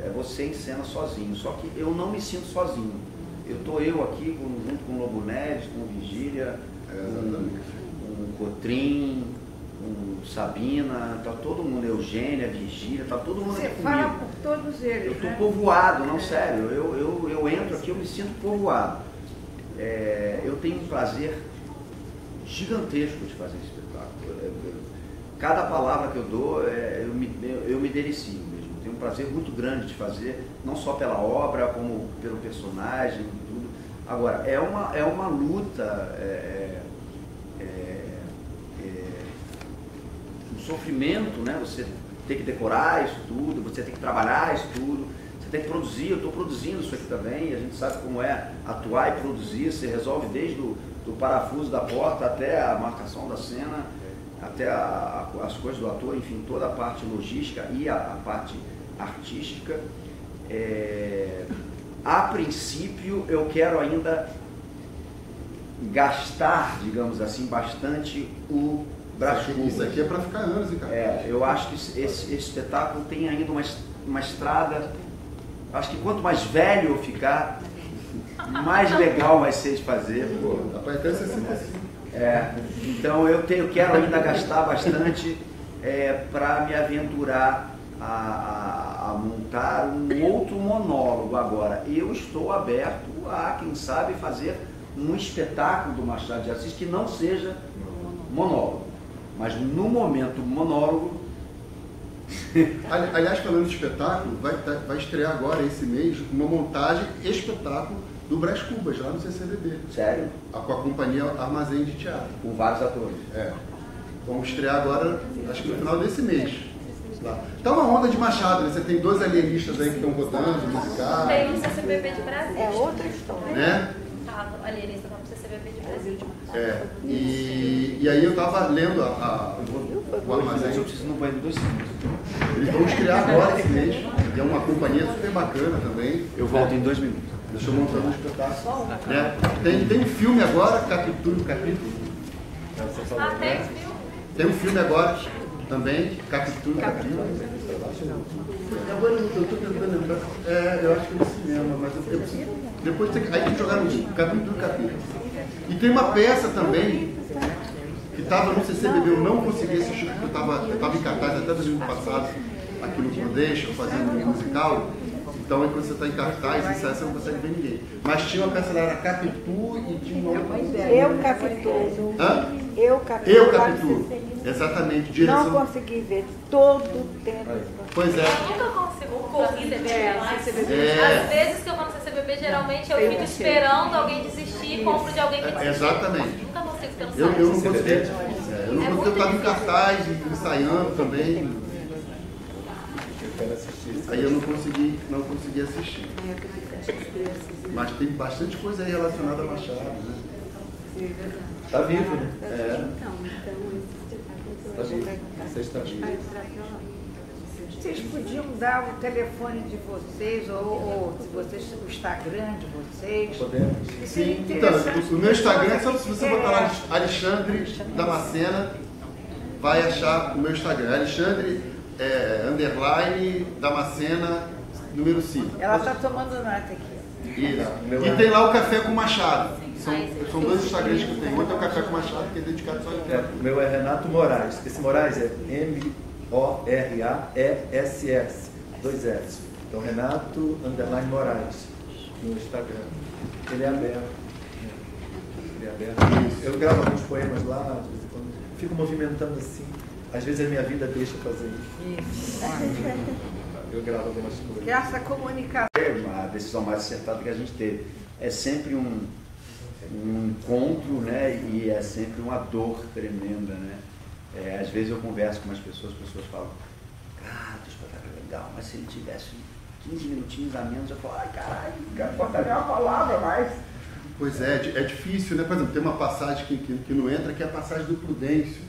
é você em cena sozinho, só que eu não me sinto sozinho. Eu estou aqui junto com o Lobo Neves, com o Vigília, com o Cotrim, com Sabina, tá todo mundo, Eugênia, Vigília, tá todo mundo aqui comigo. Você fala por todos eles, eu estou povoado, não, sério, eu entro aqui, eu me sinto povoado. Eu tenho um prazer gigantesco de fazer esse espetáculo. Cada palavra que eu dou, eu me delicio mesmo. Tenho um prazer muito grande de fazer, não só pela obra, como pelo personagem, tudo. Agora, é uma luta, um sofrimento, né? Você tem que decorar isso tudo, você tem que trabalhar isso tudo, você tem que produzir. Eu estou produzindo isso aqui também, a gente sabe como é atuar e produzir. Você resolve desde do parafuso da porta até a marcação da cena, até as coisas do ator, enfim, toda a parte logística e a parte artística. A princípio, eu quero ainda gastar, digamos assim, bastante o Brás Cubas. Isso aqui é para ficar anos, hein, cara? Eu acho que esse espetáculo tem ainda uma estrada. Acho que quanto mais velho eu ficar, mais legal vai ser de fazer. Pô, dá para até 65. Então eu quero ainda gastar bastante para me aventurar a montar um outro monólogo. Agora, eu estou aberto a, quem sabe, fazer um espetáculo do Machado de Assis que não seja monólogo, mas no momento monólogo. Aliás, falando de espetáculo, vai estrear agora, esse mês, uma montagem espetáculo do Brás Cubas, lá no CCBB. Sério? Com a companhia Armazém de Teatro. Com vários atores. Vamos estrear agora, acho que no final desse mês. Lá. Tá uma onda de Machado, né? Você tem 2 alienistas aí que estão rodando, musicais. Tem um CCBB de Brasília. É outra história. Né? O alienista tá no CCBB de Brasília. E aí eu estava lendo o Armazém. Eu preciso não banho 2 segundos. Eles vão estrear agora esse mês. E é uma companhia super bacana também. Eu volto em 2 minutos. Deixa eu montar um espetáculo. Tem um filme agora, Capítulo. Tem filme? Tem um filme agora também, Capítulo. Agora eu estou tentando lembrar. Eu acho que é no cinema, mas eu preciso. Depois tem que jogar no Capítulo. E tem uma peça também que estava no CCBB, eu não consegui assistir porque eu estava em cartaz até domingo passado, aqui no Foundation, fazendo um musical. Então, quando você está em cartaz, em você não consegue ver ninguém. Mas tinha uma peça lá, era Capitu e tinha uma outra. Eu Capitu. Hã? Eu Capitu. Eu Capitu. Exatamente. Direção. Não consegui ver todo o tempo. Pois é. Eu nunca consigo corrida de CCBB. Às vezes que eu vou no CCBB, geralmente eu fico esperando alguém desistir e compro de alguém que desistiu. Exatamente. Nunca consigo pensar. Eu não consegui. Eu não consegui, eu estava em cartaz, ensaiando também. Aí eu não consegui assistir. Mas tem bastante coisa aí relacionada a Machado, né? Tá vivo, né? Tá vivo. Você está vivo. Vocês podiam dar o telefone de vocês ou o Instagram de vocês? Podemos? Sim, então, o meu Instagram, só se você botar lá Alexandre Damascena, vai achar o meu Instagram. Alexandre _Damascena, número 5. Ela está tomando nota aqui. E tem lá o Café com Machado. São 2 Instagrams que eu tenho. Outro é o Café com Machado, que é dedicado só a ele. O meu é Renato Moraes. Esse Moraes é M-O-R-A-E-S-S, 2 S. Então, Renato _Moraes no Instagram. Ele é aberto. Eu gravo alguns poemas lá, de vez em quando. Fico movimentando assim. Às vezes a minha vida deixa fazer isso. Eu gravo algumas coisas. Que essa comunicação. A decisão mais acertada que a gente teve. É sempre um encontro, né? E é sempre uma dor tremenda, né? Às vezes eu converso com umas pessoas, as pessoas falam, cara, o espetáculo é legal, mas se ele tivesse 15 minutinhos a menos, eu falo, ai caralho, não quero botar nem uma palavra mais. Pois é difícil, né? Por exemplo, tem uma passagem que não entra, que é a passagem do Prudêncio,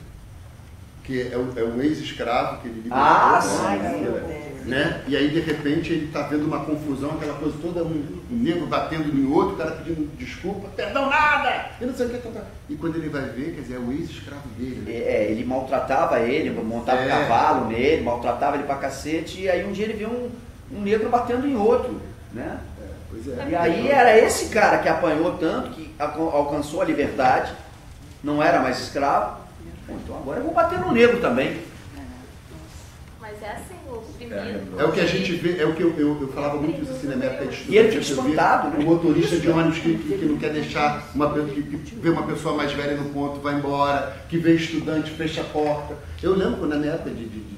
que é um ex-escravo que ele libertou, né? E aí, de repente, ele está vendo uma confusão, aquela coisa toda, um negro batendo em outro, o cara pedindo desculpa, perdão nada, e não sei o que. E quando ele vai ver, quer dizer, é o ex-escravo dele. Né? Ele maltratava ele, montava um cavalo nele, maltratava ele pra cacete, e aí um dia ele viu um negro batendo em outro, né? Pois é. E aí era esse cara que apanhou tanto, que alcançou a liberdade, não era mais escravo. Bom, então agora eu vou bater no negro também. Mas é assim, o oprimido. É o que a gente vê, é o que eu falava muito isso assim na minha época de estudante. E ele fica espantado, né? O motorista de ônibus que não quer deixar, que vê uma pessoa mais velha no ponto, vai embora, que vê estudante, fecha a porta. Eu lembro na minha época de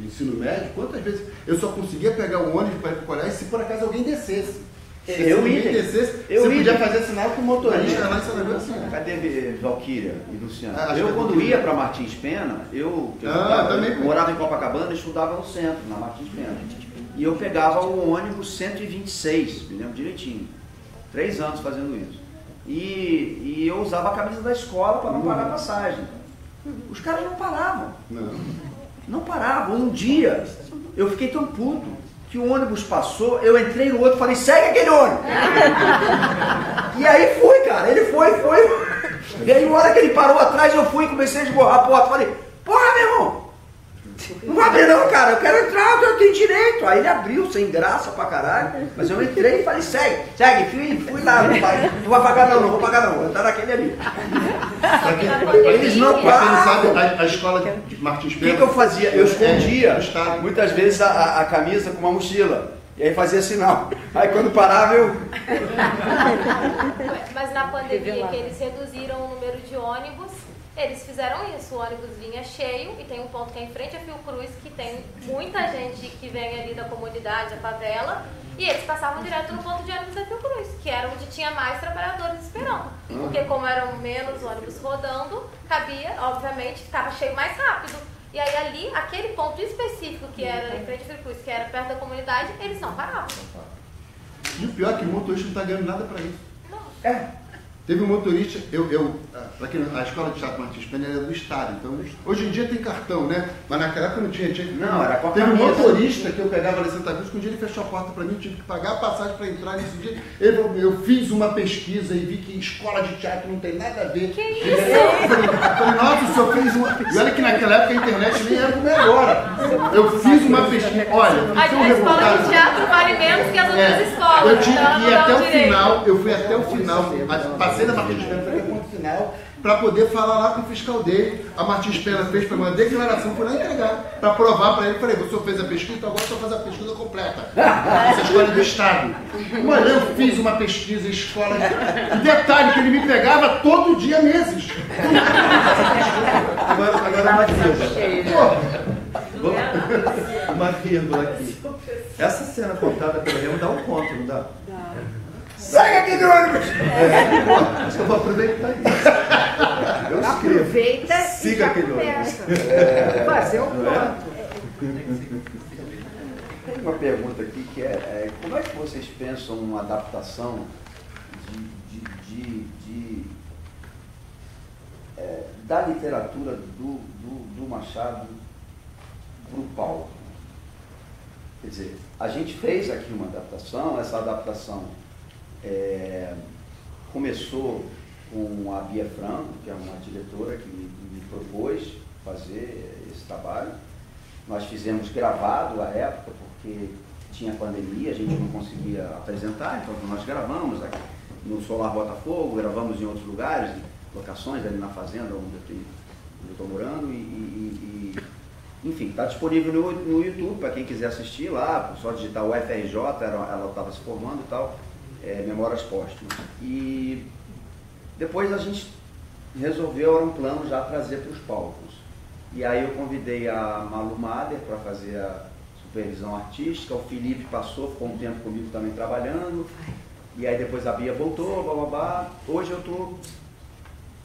ensino médio, quantas vezes eu só conseguia pegar o ônibus para ir para o colégio se por acaso alguém descesse. Se alguém descesse, você podia fazer sinal com o motorista lá em São assim. Cadê Valquíria e Luciano? Eu quando ia para Martins Pena, eu morava em Copacabana e estudava no centro, na Martins Pena. E eu pegava o ônibus 126, me lembro direitinho. 3 anos fazendo isso. E eu usava a camisa da escola para não pagar passagem. Os caras não paravam. Não paravam. Um dia eu fiquei tão puto que o ônibus passou, eu entrei no outro e falei, segue aquele ônibus! E aí fui, cara, ele foi. E aí, na hora que ele parou atrás, eu fui e comecei a esborrar a porta. Falei, porra, meu irmão! Não vai abrir não, cara, eu quero entrar, eu tenho direito. Aí ele abriu, sem graça pra caralho, mas eu entrei e falei, segue, fui lá, não vai pagar não vou pagar não, vou entrar naquele ali. Eles não param. Sabe, a escola de Martins Pena. O que eu fazia? Eu escondia muitas vezes a camisa com uma mochila. E aí fazia sinal. Aí quando parava eu... Mas na pandemia que eles reduziram o número de ônibus, eles fizeram isso. O ônibus vinha cheio e tem um ponto que é em frente a Fiocruz, que tem muita gente que vem ali da comunidade, da favela, e eles passavam direto no ponto de ônibus da Fiocruz, que era onde tinha mais trabalhadores esperando. Porque como eram menos ônibus rodando, cabia, obviamente, ficava cheio mais rápido. E aí ali, aquele ponto específico que era em frente a Fiocruz, que era perto da comunidade, eles não paravam. E o pior é que o motorista não está ganhando nada para isso. Não. Teve um motorista, a escola de teatro Martins Pena era do Estado, então hoje em dia tem cartão, né? Mas naquela época não tinha que... Não, era com a Teve um camisa. motorista que eu pegava lá em Santa Cruz, que um dia ele fechou a porta para mim, eu tive que pagar a passagem para entrar nesse dia. Eu fiz uma pesquisa e vi que escola de teatro não tem nada a ver. Que isso? Eu falei, nossa, o senhor fez uma... E olha que naquela época a internet nem era como é agora. Eu fiz uma pesquisa, olha, A escola de teatro vale menos que as outras escolas. eu tive então que ir não até dá o direito. final, eu fui até o final, passei na Martins Pena, falei ponto final, para poder falar lá com o fiscal dele. A Martins Pena fez para uma declaração, fui lá entregar, para provar para ele. Falei, você fez a pesquisa, então agora eu faz a pesquisa completa. Essa escola é do Estado. Olha, eu fiz uma pesquisa, escola. E detalhe, que ele me pegava todo dia meses. Agora uma vírgula. Uma vírgula aqui. Essa cena contada pelo Remo dá um conto, não dá? Segue aquele ônibus! Acho que eu vou aproveitar isso. Eu escrevo. Aproveita Siga e já aquele começa. Fazer um ponto. Tem uma pergunta aqui que como é que vocês pensam numa adaptação da literatura do Machado para o palco? Quer dizer, a gente fez aqui uma adaptação, essa adaptação começou com a Bia Franco, que é uma diretora que me propôs fazer esse trabalho. Nós fizemos gravado à época, porque tinha pandemia, a gente não conseguia apresentar, então nós gravamos aqui no Solar Botafogo, gravamos em outros lugares, locações ali na fazenda onde eu estou morando, enfim, está disponível no YouTube para quem quiser assistir lá, só digitar o FRJ, ela estava se formando e tal, Memórias Póstumas. E depois a gente resolveu, era um plano já trazer para os palcos. E aí eu convidei a Malu Mader para fazer a supervisão artística, o Felipe passou, ficou um tempo comigo também trabalhando, e aí depois a Bia voltou, bababá. Hoje eu estou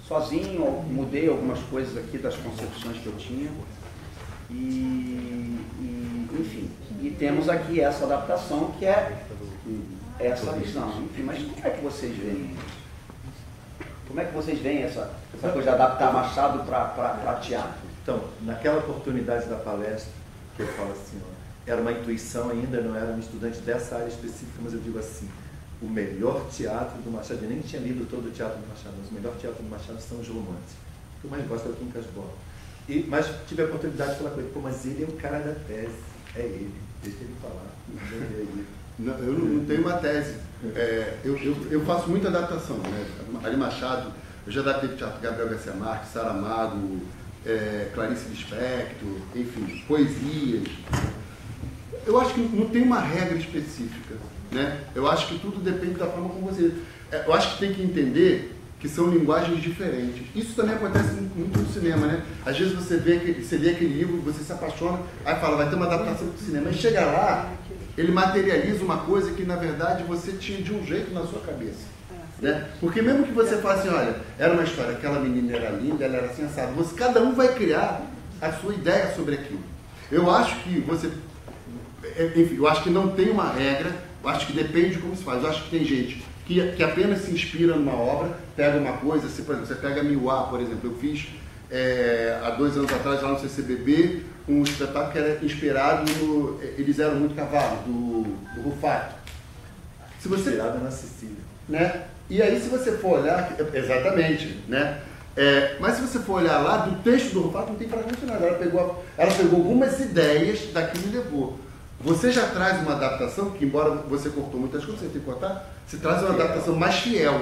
sozinho, mudei algumas coisas aqui das concepções que eu tinha, enfim, e temos aqui essa adaptação que é essa visão. Enfim, mas como é que vocês veem isso? Como é que vocês veem essa coisa de adaptar Machado para teatro? Então, naquela oportunidade da palestra, que eu falo assim, ó, era uma intuição ainda, não era um estudante dessa área específica, mas eu digo assim, o melhor teatro do Machado, eu nem tinha lido todo o teatro do Machado, mas o melhor teatro do Machado são os romances. O que eu mais gosto é o Quincas Borba. Mas tive a oportunidade de falar com ele, mas ele é o cara da tese, é ele, deixa ele falar. Não, eu não tenho uma tese. Eu faço muita adaptação, né? Ali Machado, eu já adaptei teatro Gabriel Garcia Marques, Saramago, Clarice Lispector, enfim, poesias. Eu acho que não tem uma regra específica, né? Eu acho que tudo depende da forma como você... Eu acho que tem que entender que são linguagens diferentes. Isso também acontece muito no cinema, né? Às vezes você lê aquele livro, você se apaixona, aí fala, vai ter uma adaptação do cinema. Mas chega lá, ele materializa uma coisa que, na verdade, você tinha de um jeito na sua cabeça. Né? Porque mesmo que você fale assim, olha, era uma história, aquela menina era linda, ela era assim, assada, cada um vai criar a sua ideia sobre aquilo. Eu acho que enfim, eu acho que não tem uma regra, eu acho que depende de como se faz. Eu acho que tem gente que apenas se inspira numa obra, pega uma coisa, assim, por exemplo, você pega Miuá, por exemplo, eu fiz há 2 anos atrás lá no CCBB um espetáculo que era inspirado no Eles Eram Muito Cavalos, do Rufato. Inspirado na Cecília. Né? E aí se você for olhar, exatamente, né? Mas se você for olhar lá, do texto do Rufato não tem fragmento nada, ela pegou algumas ideias daquilo e levou. Você já traz uma adaptação, que embora você cortou muitas coisas, você tem que cortar, você traz uma adaptação mais fiel.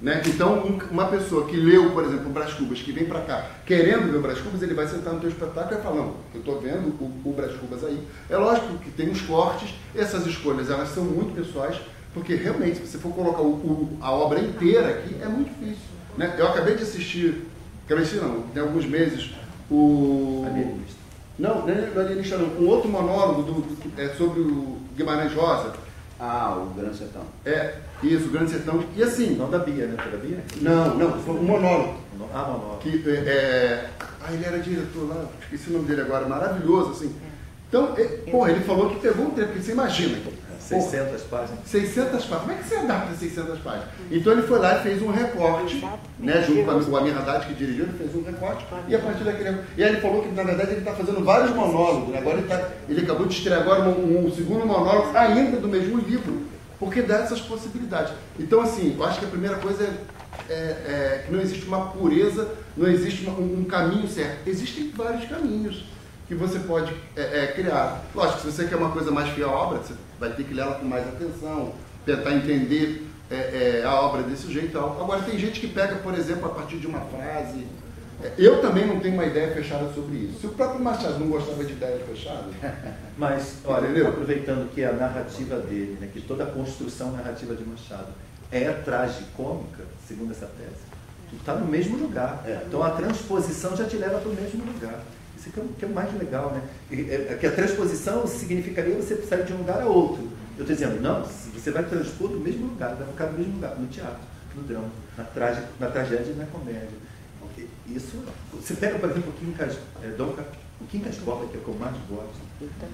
Né? Então, uma pessoa que leu, por exemplo, o Brás Cubas, que vem para cá querendo ver o Brás Cubas, ele vai sentar no teu espetáculo e falar, não, eu estou vendo o Brás Cubas aí. É lógico que tem os cortes, essas escolhas elas são muito pessoais, porque realmente, se você for colocar a obra inteira aqui, é muito difícil. Né? Eu acabei de assistir, tem alguns meses, Alienista. Não é alienista não, um outro monólogo sobre o Guimarães Rosa. O Grande Sertão. Isso, o Grande Sertão. E assim... Não da Bia, né? Foi da Bia? Não, foi um monólogo. Monólogo. Que, ele era diretor lá, esqueci o nome dele agora, maravilhoso, assim. Então, ele falou que pegou um tempo, porque você imagina. 600 páginas. 600 páginas. Como é que você adapta 600 páginas? Então ele foi lá e fez um recorte, né, junto com o Amir Haddad, que dirigiu, ele fez um recorte, e a partir daquele... E aí ele falou que, na verdade, ele está fazendo vários monólogos. Agora ele acabou de estrear agora um segundo monólogo, ainda do mesmo livro, porque dá essas possibilidades. Então, assim, eu acho que a primeira coisa é que não existe uma pureza, não existe um caminho certo. Existem vários caminhos que você pode criar. Lógico, se você quer uma coisa mais fiel à obra, você vai ter que ler ela com mais atenção, tentar entender a obra desse jeito. Agora, tem gente que pega, por exemplo, a partir de uma frase. Eu também não tenho uma ideia fechada sobre isso. Se o próprio Machado não gostava de ideias fechadas... Mas, olha, aproveitando que a narrativa dele, né, que toda a construção narrativa de Machado é tragicômica, segundo essa tese, tu está no mesmo lugar. Então, a transposição já te leva para o mesmo lugar. Isso que é o mais legal, né? Que a transposição significaria você sair de um lugar a outro. Eu estou dizendo, não, você vai transpor do mesmo lugar, vai ficar no mesmo lugar, no teatro, no drama, na tragédia e na comédia. Isso, você pega, por exemplo, o Quincas Borba, que é o que eu mais gosto.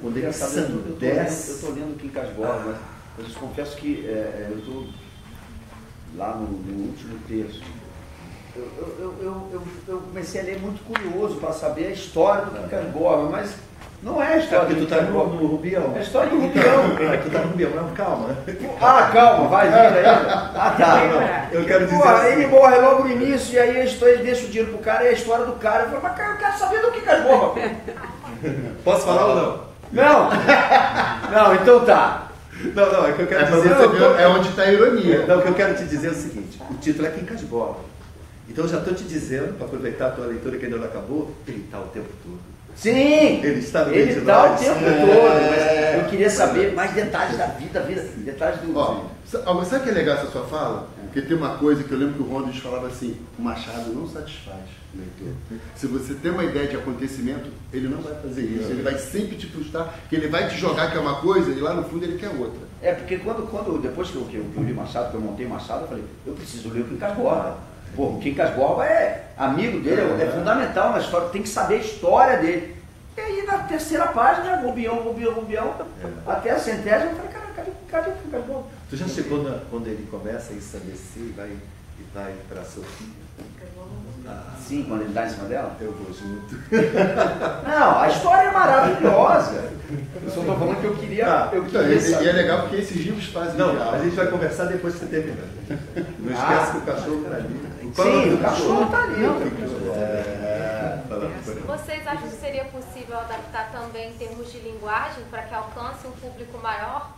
Quando ele sandece... Eu estou lendo o Quincas Borba, mas eu confesso que eu estou lá no último terço. Eu comecei a ler muito curioso para saber a história do Quincas Borba, mas não é a história do Quincas Borba. No Rubião. É a história do Rubião. Tu tá no Rubião, não, calma. Calma, vai vir ainda. Tá. Eu quero dizer ele morre logo no início e aí ele deixa o dinheiro pro cara e a história do cara. Eu falo, mas eu quero saber do Quincas Borba. Posso falar ou não? Não! Não, então tá. Não, é que eu quero pra dizer... você ver, é onde está a ironia. Não, o que eu quero te dizer é o seguinte, o título é Quincas Borba. Então eu já estou te dizendo, para aproveitar a tua leitura que ainda não acabou, ele está o tempo todo. Sim! Ele está no Ele está o tempo todo, mas eu queria saber mais detalhes da vida, detalhes do... Ó, sabe o que é legal essa sua fala? Porque tem uma coisa que eu lembro que o Ronald falava assim, o Machado não satisfaz o leitor. Se você tem uma ideia de acontecimento, ele não vai fazer isso. Ele vai sempre te frustrar, que ele vai te jogar que é uma coisa e lá no fundo ele quer outra. É, porque depois que eu li Machado, que eu montei Machado, eu falei, eu preciso ler o Quincas Borba. Pô, o Quincas Borba é amigo dele, é fundamental na história, tem que saber a história dele. E aí na terceira página, bobião, até a centésima, eu falei, cara, cadê o Quincas Borba? Tu já chegou quando ele começa a ensandecer e vai para a Sofia? Sim, quando ele dá em cima dela? Eu vou junto. Não, a história é maravilhosa. Eu só estou falando que eu queria E é legal porque esses livros fazem Não, diálogo. a gente vai conversar depois que você terminar. Não esquece que o cachorro está ali. Sim, o cachorro está ali. Vocês acham que seria possível adaptar também em termos de linguagem para que alcance um público maior?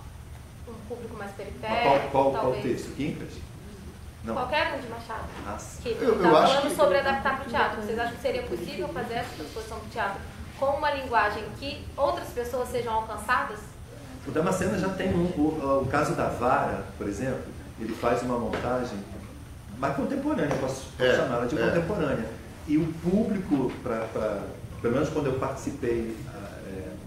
Um público mais periférico? Qual talvez? texto? Quincas? Não. Qualquer um de Machado. Que Eu está acho falando que- sobre adaptar para o teatro. Vocês acham que seria possível fazer essa transposição para o teatro com uma linguagem que outras pessoas sejam alcançadas? O Damasceno já tem o caso da Vara, por exemplo, ele faz uma montagem mais contemporânea, posso chamar ela de contemporânea. E o público, pelo menos quando eu participei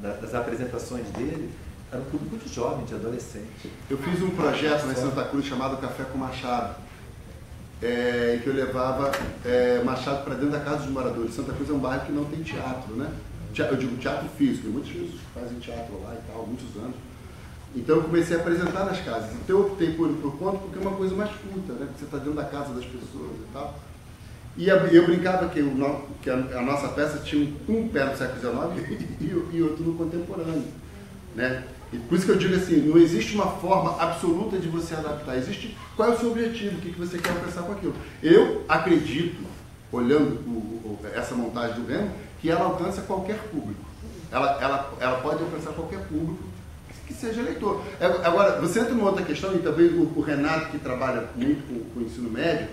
das apresentações dele, era um público de jovem, de adolescente. Eu fiz um projeto em Santa Cruz chamado Café com Machado, em que eu levava Machado para dentro da casa dos moradores. Santa Cruz é um bairro que não tem teatro, né? Eu digo teatro físico, tem muitos que fazem teatro lá e tal, há muitos anos. Então eu comecei a apresentar nas casas. Então eu optei por conto porque é uma coisa mais culta, né? Porque você está dentro da casa das pessoas e tal. E eu brincava que a nossa peça tinha um pé no século XIX e outro no contemporâneo, né? E por isso que eu digo assim, não existe uma forma absoluta de você adaptar. Existe qual é o seu objetivo, o que você quer alcançar com aquilo. Eu acredito, olhando essa montagem do Remo, que ela alcança qualquer público. Ela pode alcançar qualquer público que seja leitor. Agora, você entra numa outra questão, e também o Renato, que trabalha muito com o ensino médio,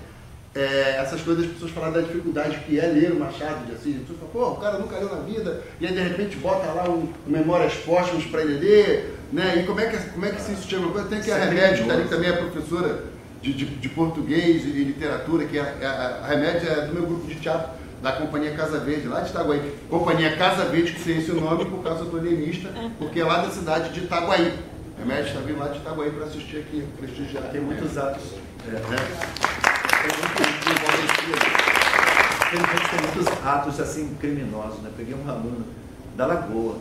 essas coisas, as pessoas falam da dificuldade que é ler o Machado de Assis. As pessoas falam, pô, o cara nunca leu na vida, e aí de repente bota lá um Memórias Póstumas para ele ler, né? E como é que se isso chega uma coisa? Tem que a Remédio, que está ali também, é professora de português e literatura, que a Remédio é do meu grupo de teatro, da Companhia Casa Verde, lá de Itaguaí. Companhia Casa Verde, que tem esse nome por causa do alienista, porque é lá da cidade de Itaguaí. A Remédio está vindo lá de Itaguaí para assistir aqui, prestigiar. Tem muitos atos. Tem muitos atos assim criminosos, né? Peguei uma aluna da Lagoa,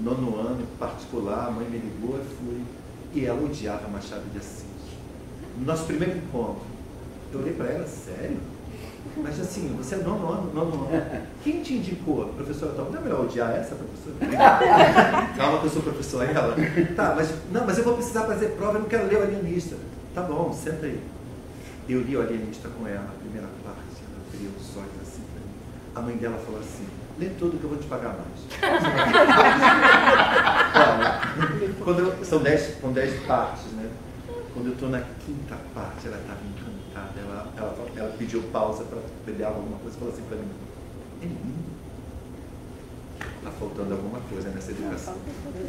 9º ano, particular, a mãe me ligou, eu fui, e ela odiava Machado de Assis. No nosso primeiro encontro, eu olhei para ela, sério? Mas assim, você é 9º ano. Quem te indicou? Professora Tom, não é melhor odiar essa professora? Calma que eu sou professor, ela. Tá, mas eu vou precisar fazer prova, eu não quero ler o Alienista. Tá bom, senta aí. Eu li o Alienista com ela, a primeira parte, ela abriu os olhos assim pra mim. A mãe dela falou assim, lê tudo que eu vou te pagar mais. São 10 partes, né? Quando eu estou na 5ª parte, ela estava encantada. Ela pediu pausa para beber alguma coisa e falou assim para mim, é lindo. Está faltando alguma coisa nessa educação.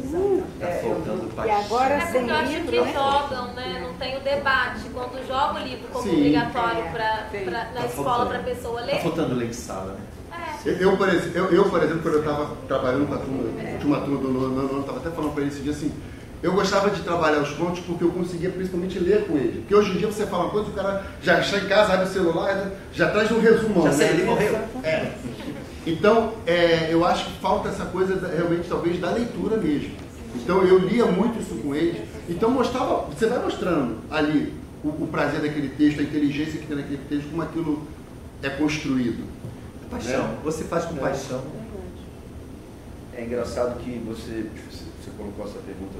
Está faltando paixão. E agora porque eu acho que jogam, né? Não tem o debate. Quando joga o livro como obrigatório na escola para a pessoa ler. Está faltando ler em sala, né? Eu, por exemplo, quando eu estava trabalhando com a turma, última turma do nono, eu estava até falando para ele esse dia assim, eu gostava de trabalhar os contos porque eu conseguia principalmente ler com ele. Porque hoje em dia você fala uma coisa, o cara já está em casa, abre o celular, já traz um resumão. Já sei, né? ele morreu. Então, eu acho que falta essa coisa realmente, talvez, da leitura mesmo. Então, eu lia muito isso com eles. Então, você vai mostrando ali o prazer daquele texto, a inteligência que tem naquele texto, como aquilo é construído. Paixão. Você faz com paixão. É engraçado que você colocou essa pergunta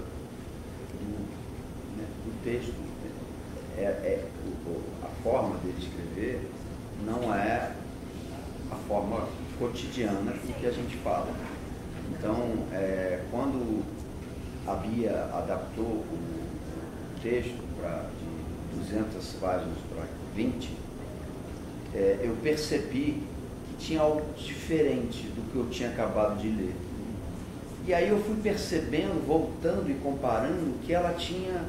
do texto. A forma dele escrever não é a forma cotidiana com que a gente fala. Então, quando a Bia adaptou o texto de 200 páginas para 20, eu percebi que tinha algo diferente do que eu tinha acabado de ler. E aí eu fui percebendo, voltando e comparando, que ela tinha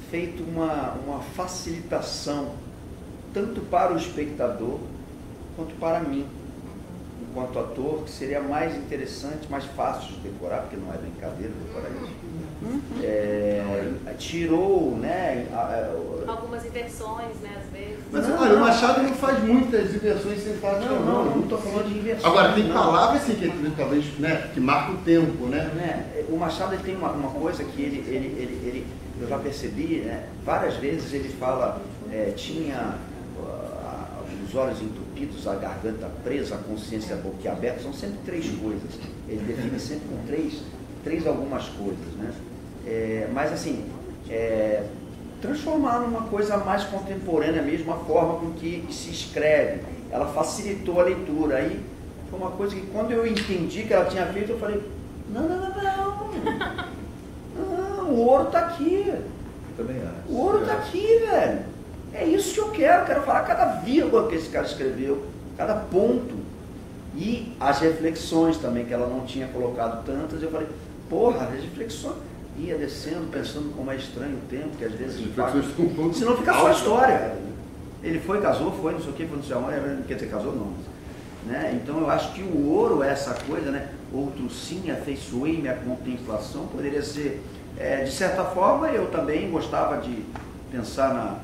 feito uma facilitação, tanto para o espectador, quanto para mim, enquanto ator, que seria mais interessante, mais fácil de decorar, porque não é brincadeira decorar isso. Tirou, né? Algumas inversões, né, às vezes. Mas olha, o Machado não faz muitas inversões simpáticas, Não estou falando de inversão. Agora, tem palavras assim que talvez, né, que marca o tempo, né? O Machado ele tem uma coisa que ele eu já percebi, né, várias vezes ele fala, tinha os olhos entupidos, a garganta presa, a consciência boquiaberta, são sempre três coisas. Ele define sempre com três algumas coisas, né? Mas assim, transformar numa coisa mais contemporânea mesmo, a forma com que se escreve. Ela facilitou a leitura. Aí foi uma coisa que quando eu entendi que ela tinha feito, eu falei, não, o ouro está aqui. Também acho. O ouro está aqui, velho. É isso que eu quero falar cada vírgula que esse cara escreveu, cada ponto. E as reflexões também, que ela não tinha colocado tantas, eu falei, porra, as reflexões. Ia descendo, pensando como é estranho o tempo, que às vezes senão fica só a história. Ele foi, casou, foi, não sei o que, foi, não sei aonde, quer dizer, casou não. Né? Então eu acho que o ouro é essa coisa, né? Outro sim, afeiçoei-me à contemplação, poderia ser, de certa forma, eu também gostava de pensar na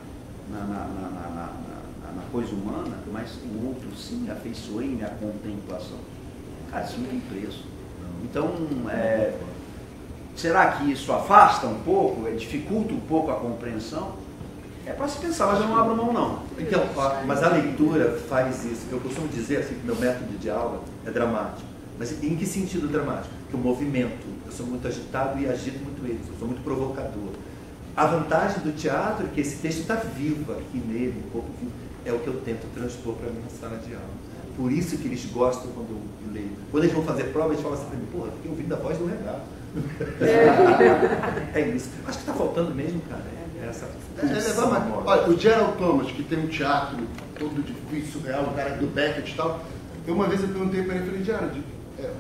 coisa humana, mas o outro sim, afeiçoei-me à contemplação. Cara, isso não tem preço. Então, será que isso afasta um pouco, dificulta um pouco a compreensão? É para se pensar, mas eu não abro mão não. Então, mas a leitura faz isso. Eu costumo dizer assim que meu método de aula é dramático. Mas em que sentido dramático? Que o movimento, eu sou muito agitado e agito muito eles, eu sou muito provocador. A vantagem do teatro é que esse texto está vivo aqui nele, um pouco vivo. É o que eu tento transpor para a minha sala de aula. Por isso que eles gostam quando eu leio. Quando eles vão fazer prova, eles falam assim para mim, porra, fiquei ouvindo a voz do Renato. É isso. Acho que está faltando mesmo, cara. Olha, o Gerald Thomas, que tem um teatro todo difícil, surreal, o cara do Beckett e tal, uma vez eu perguntei para ele, falei, Gerald,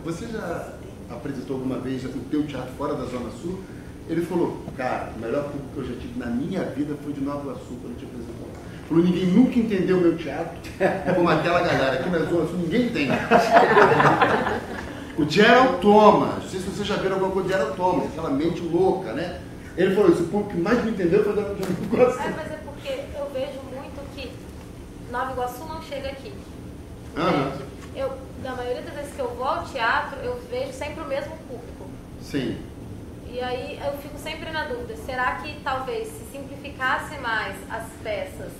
você já apresentou alguma vez o teu teatro fora da Zona Sul? Ele falou, cara, o melhor público que eu já tive na minha vida foi de Nova Iguaçu, quando eu te apresentou. Falou, ninguém nunca entendeu o meu teatro, como aquela galera aqui na Zona Sul, ninguém entende. O Gerald Thomas, não sei se vocês já viram alguma coisa do Gerald Thomas, aquela mente louca, né? Ele falou isso, o público que mais me entendeu foi da Nova Iguaçu. Mas é porque eu vejo muito que Nova Iguaçu não chega aqui. Da maioria das vezes que eu vou ao teatro, eu vejo sempre o mesmo público. Sim. E aí eu fico sempre na dúvida, será que talvez se simplificasse mais as peças,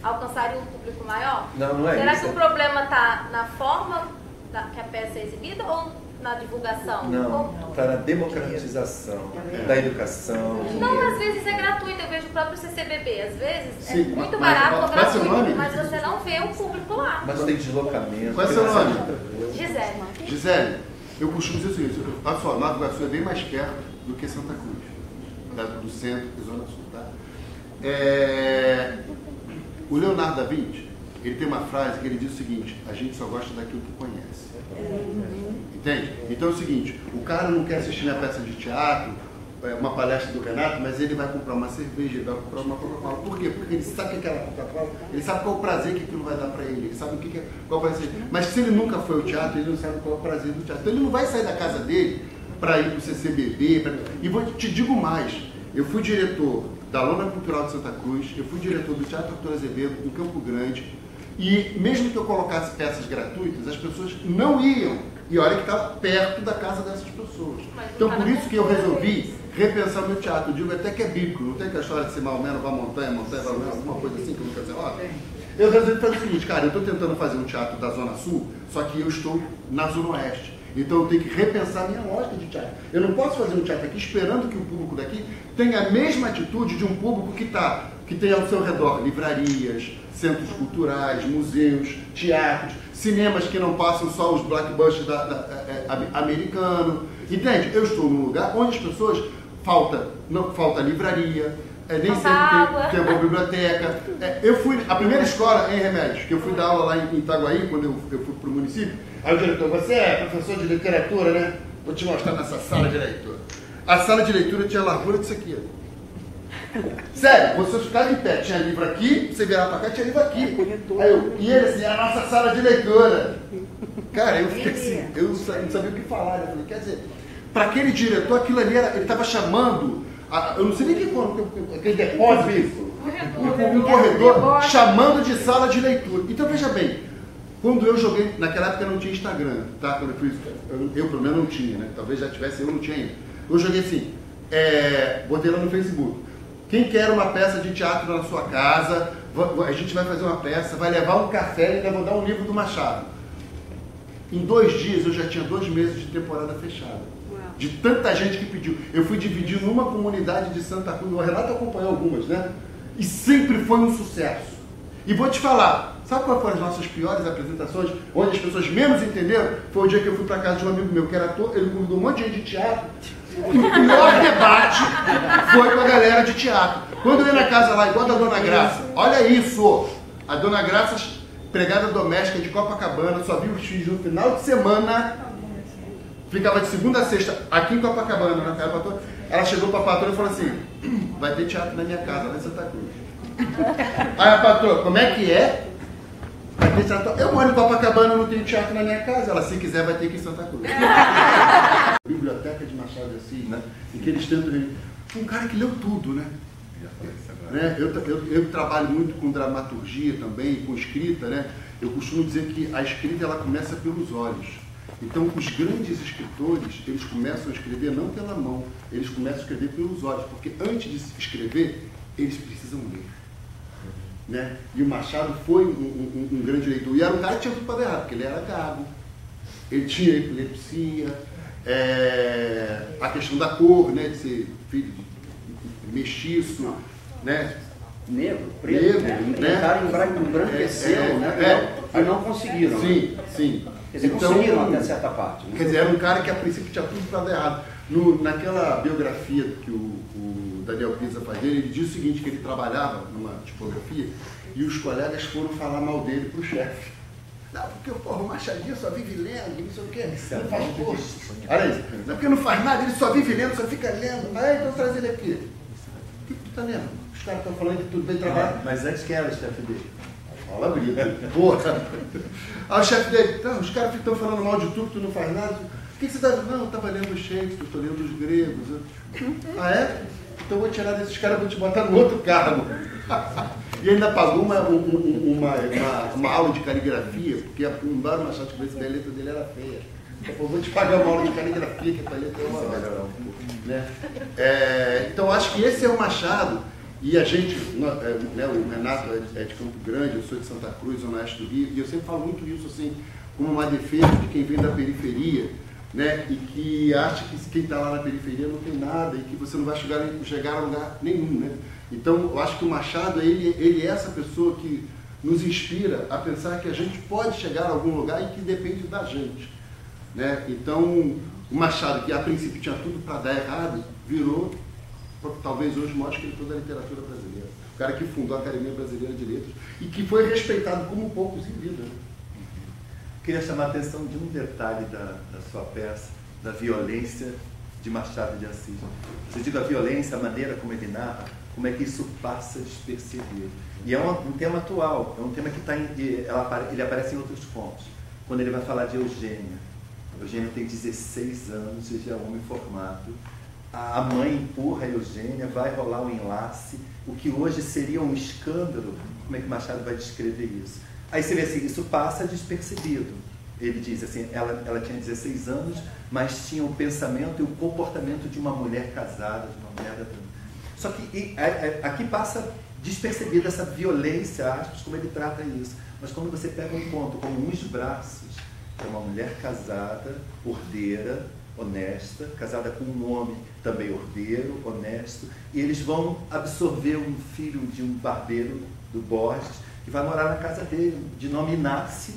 alcançaria um público maior? Não é será isso. Que o problema está na forma que a peça é exibida ou na divulgação? Não, está na democratização da educação. Não, às vezes é gratuito, eu vejo o próprio CCBB, às vezes Sim, é muito barato ou qual é seu gratuito, nome? mas você não vê o público lá. Mas tem deslocamento. Qual é seu nome? Gisele. Gisele, eu costumo dizer o seguinte, olha só, Nova Iguaçu é bem mais perto do que Santa Cruz, do centro e Zona Sul, tá? O Leonardo da Vinci, ele tem uma frase que ele diz o seguinte, a gente só gosta daquilo que conhece. Entende? Então é o seguinte, o cara não quer assistir a peça de teatro, uma palestra do Renato, mas ele vai comprar uma cerveja, ele vai comprar uma Coca-Cola. Por quê? Porque ele sabe que aquela Coca-Cola, ele sabe qual o prazer que aquilo vai dar para ele, ele sabe qual vai ser. Mas se ele nunca foi ao teatro, ele não sabe qual é o prazer do teatro. Então ele não vai sair da casa dele para ir para o CCBB. E te digo mais, eu fui diretor da Lona Cultural de Santa Cruz, eu fui diretor do Teatro Arthur Azevedo, em Campo Grande, e mesmo que eu colocasse peças gratuitas, as pessoas não iam. E olha que estava perto da casa dessas pessoas. Então por isso que eu resolvi repensar o meu teatro. Eu digo até que é bíblico, não tem aquela história de ser Maomé, vai montanha, vai montanha, alguma coisa assim que eu não quero dizer. Olha, eu resolvi fazer o seguinte, cara, eu estou tentando fazer um teatro da Zona Sul, só que eu estou na Zona Oeste. Então eu tenho que repensar a minha lógica de teatro. Eu não posso fazer um teatro aqui esperando que o público daqui tenha a mesma atitude de um público que está que tem ao seu redor livrarias, centros culturais, museus, teatros, cinemas que não passam só os blockbusters americanos. Entende? Eu estou num lugar onde as pessoas não falta livraria, nem sempre tem uma biblioteca. Eu fui, a primeira escola em Remédios, que eu fui dar aula lá em Itaguaí, quando eu fui para o município, aí o diretor, você é professor de literatura, né? Vou te mostrar nessa sala de leitura. A sala de leitura tinha a largura disso aqui. Sério, você ficava em pé, tinha livro aqui, você virava para cá, tinha livro aqui. Aí e ele assim, a nossa sala de leitura. Cara, eu fiquei assim, eu não sabia o que falar. Eu falei, quer dizer, para aquele diretor, aquilo ali ele estava chamando, eu não sei nem aquele depósito, um corredor, chamando de sala de leitura. Então veja bem, quando eu joguei, naquela época não tinha Instagram, tá? Quando eu pelo menos não tinha, né? Talvez já tivesse, eu não tinha ainda. Eu joguei assim, botei lá no Facebook. Quem quer uma peça de teatro na sua casa, a gente vai fazer uma peça, vai levar um café e ainda vou dar um livro do Machado. Em 2 dias eu já tinha 2 meses de temporada fechada. De tanta gente que pediu. Eu fui dividir numa comunidade de Santa Cruz, o Renato acompanhou algumas, né? E sempre foi um sucesso. E vou te falar, sabe quais foram as nossas piores apresentações, onde as pessoas menos entenderam? Foi o dia que eu fui para casa de um amigo meu que era ator, ele convidou um monte de gente de teatro, e o pior debate foi com a galera de teatro. Quando eu ia na casa lá, igual da Dona Graça, olha isso, a Dona Graça, empregada doméstica de Copacabana, só via os filhos no final de semana, ficava de segunda a sexta aqui em Copacabana, na casa da patroa. Ela chegou para a patroa e falou assim, vai ter teatro na minha casa, lá em Santa Cruz. Aí a patroa, como é que é? Vai ter teatro. Eu moro em Copacabana, não tenho teatro na minha casa. Ela, se quiser, vai ter aqui em Santa Cruz. Biblioteca de Machado de Assis, né? Em que eles tentam... Um cara que leu tudo, né? Eu trabalho muito com dramaturgia também, com escrita, né? Eu costumo dizer que a escrita ela começa pelos olhos. Então, os grandes escritores, eles começam a escrever não pela mão, eles começam a escrever pelos olhos, porque antes de escrever, eles precisam ler. Né? E o Machado foi um grande leitor. E era um cara que tinha tudo para dar errado, porque ele era gago, ele tinha epilepsia, a questão da cor, né? De ser filho de mestiço, né? Negro, preto, tentaram embranquecê-lo, né? E não conseguiram. Sim, sim. Quer dizer, então, conseguiram até certa parte. Né? Quer dizer, era um cara que a princípio tinha tudo para dar errado. Naquela biografia que o Daniel Pisa faz dele, ele diz o seguinte, que ele trabalhava numa tipografia e os colegas foram falar mal dele para o chefe. Não, porque o Machadinho só vive lendo, não sei o quê, não faz curso. Olha isso. Não, porque não faz nada, ele só vive lendo, só fica lendo. Então traz ele aqui. O que tu tá lendo? Os caras estão falando que tudo bem trabalhado. Mas antes quem era o chefe dele? Fala, Brito. Porra. Aí o chefe dele, então, os caras ficam falando mal de tudo, tu não faz nada. O que você está dizendo? Não, eu estava lendo os Shakespeare, estou lendo os gregos. Ah, é? Então eu vou tirar desses caras e vou te botar no outro cargo. E ainda pagou uma aula de caligrafia, porque embora o Machado tivesse a letra dele era feia. Eu vou te pagar uma aula de caligrafia, que a tua letra é uma hora. Né? Então acho que esse é o Machado. E a gente, né, o Renato é de Campo Grande, eu sou de Santa Cruz, Zona Oeste do Rio, e eu sempre falo muito isso assim, como uma defesa de quem vem da periferia, né, e que acha que quem está lá na periferia não tem nada e que você não vai chegar a lugar nenhum. Né? Então, eu acho que o Machado, ele é essa pessoa que nos inspira a pensar que a gente pode chegar a algum lugar e que depende da gente. Né? Então, o Machado, que a princípio tinha tudo para dar errado, virou... talvez hoje o maior escritor da literatura brasileira. O cara que fundou a Academia Brasileira de Letras e que foi respeitado como poucos em vida. Né? Queria chamar a atenção de um detalhe da sua peça, da violência de Machado de Assis. Você diz a violência, a maneira como ele narra, como é que isso passa despercebido. E é um tema atual, é um tema que ele aparece em outros pontos. Quando ele vai falar de Eugênia. Eugênia tem 16 anos e já é homem formado. A mãe empurra a Eugênia, vai rolar um enlace, o que hoje seria um escândalo. Como é que Machado vai descrever isso? Aí você vê assim, isso passa despercebido. Ele diz assim, ela tinha 16 anos, mas tinha o pensamento e o comportamento de uma mulher casada, de uma mulher adulta. Só que aqui passa despercebida essa violência, aspas, como ele trata isso. Mas quando você pega um ponto como Os Braços, que é uma mulher casada, ordeira, honesta, casada com um homem também ordeiro, honesto, e eles vão absorver um filho de um barbeiro do Borges, que vai morar na casa dele, de nome Inácio,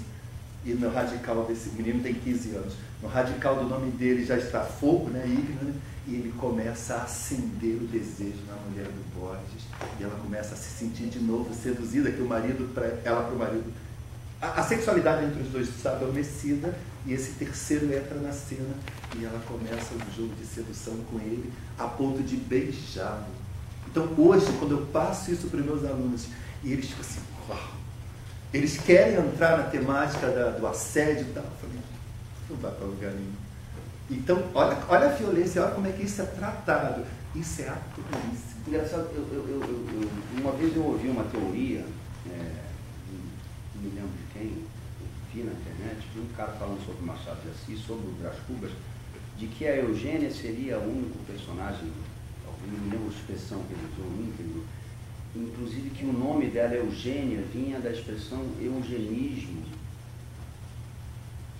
e no radical desse menino tem 15 anos. No radical do nome dele já está fogo, né, Igna, e ele começa a acender o desejo na mulher do Borges, e ela começa a se sentir de novo seduzida, que o marido, ela para o marido. A sexualidade entre os dois está adormecida, e esse terceiro entra na cena, e ela começa um jogo de sedução com ele, a ponto de beijá-lo. Então hoje, quando eu passo isso para os meus alunos, e eles ficam assim, uau! Eles querem entrar na temática do assédio e tal. Eu falei, não vai para lugar nenhum. Então, olha a violência, olha como é que isso é tratado. Isso é ato polícia. Engraçado, uma vez eu ouvi uma teoria, não me lembro de quem, eu vi na internet, de um cara falando sobre Machado de Assis, sobre o Brás Cubas, de que a Eugênia seria o único personagem, eu não me lembro a expressão que ele usou, íntegro, inclusive que o nome dela, Eugênia, vinha da expressão eugenismo.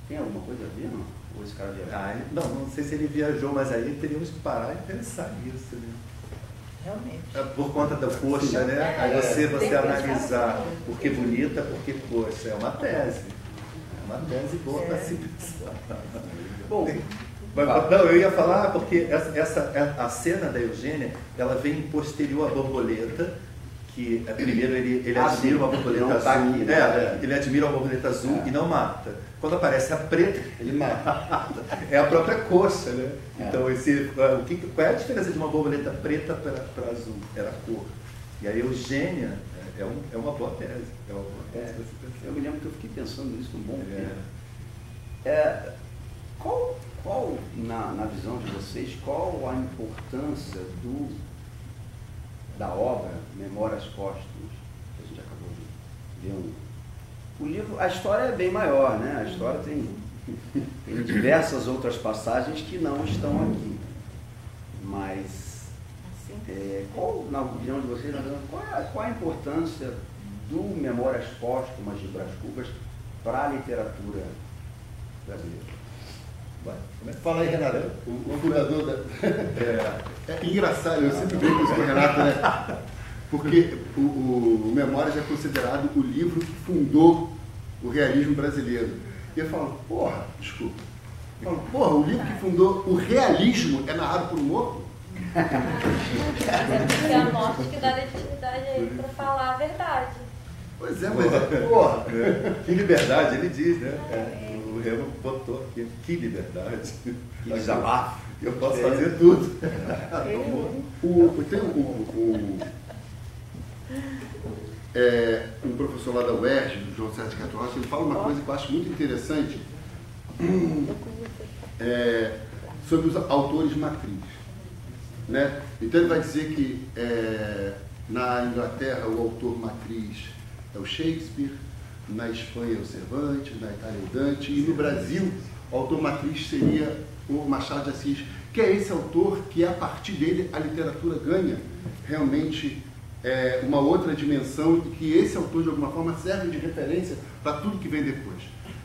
Tem alguma coisa a ver, não? Ou esse cara viajou? Não sei se ele viajou, mas aí teríamos que parar e pensar nisso, né? Realmente. Por conta da coxa, né? Aí você analisar por que bonita, por que coxa. É uma tese. É uma tese boa para se pensar. Bom, não, eu ia falar porque a cena da Eugênia, ela vem posterior à borboleta, que primeiro ele admira uma borboleta azul, aqui, né? Ele admira uma borboleta azul e não mata. Quando aparece a preta, Ele mata. é a própria coxa, né? Então, qual é a diferença de uma borboleta preta para azul? Era a cor. E a Eugênia é uma boa tese. É uma boa tese pra se pensar. Eu me lembro que eu fiquei pensando nisso um bom tempo. Qual na visão de vocês, qual a importância da obra Memórias Póstumas, que a gente acabou de ver? O livro, a história é bem maior, né? A história tem diversas outras passagens que não estão aqui. Mas, qual, na opinião de vocês, qual a importância do Memórias Póstumas de Brás Cubas para a literatura brasileira? Fala aí, Renato. O fundador da... É engraçado, eu sempre brinco com isso com o Renato, né? Porque o Memórias é considerado o livro que fundou o realismo brasileiro. E eu falo, desculpa. Eu falo, o livro que fundou o realismo é narrado por um morto? Mas é porque é a morte que dá legitimidade a ele para falar a verdade. Pois é, mas que liberdade, ele diz, né? O Remo botou aqui, que liberdade. Que desabafo. Eu posso fazer tudo. Um professor lá da UERJ, o João Sérgio Catorrocha, ele fala uma coisa que eu acho muito interessante sobre os autores matriz. Né? Então ele vai dizer que na Inglaterra o autor matriz é o Shakespeare, na Espanha é o Cervantes, na Itália é o Dante, e no Brasil o autor matriz seria o Machado de Assis, que é esse autor que a partir dele a literatura ganha realmente uma outra dimensão, e que esse autor de alguma forma serve de referência para tudo que vem depois.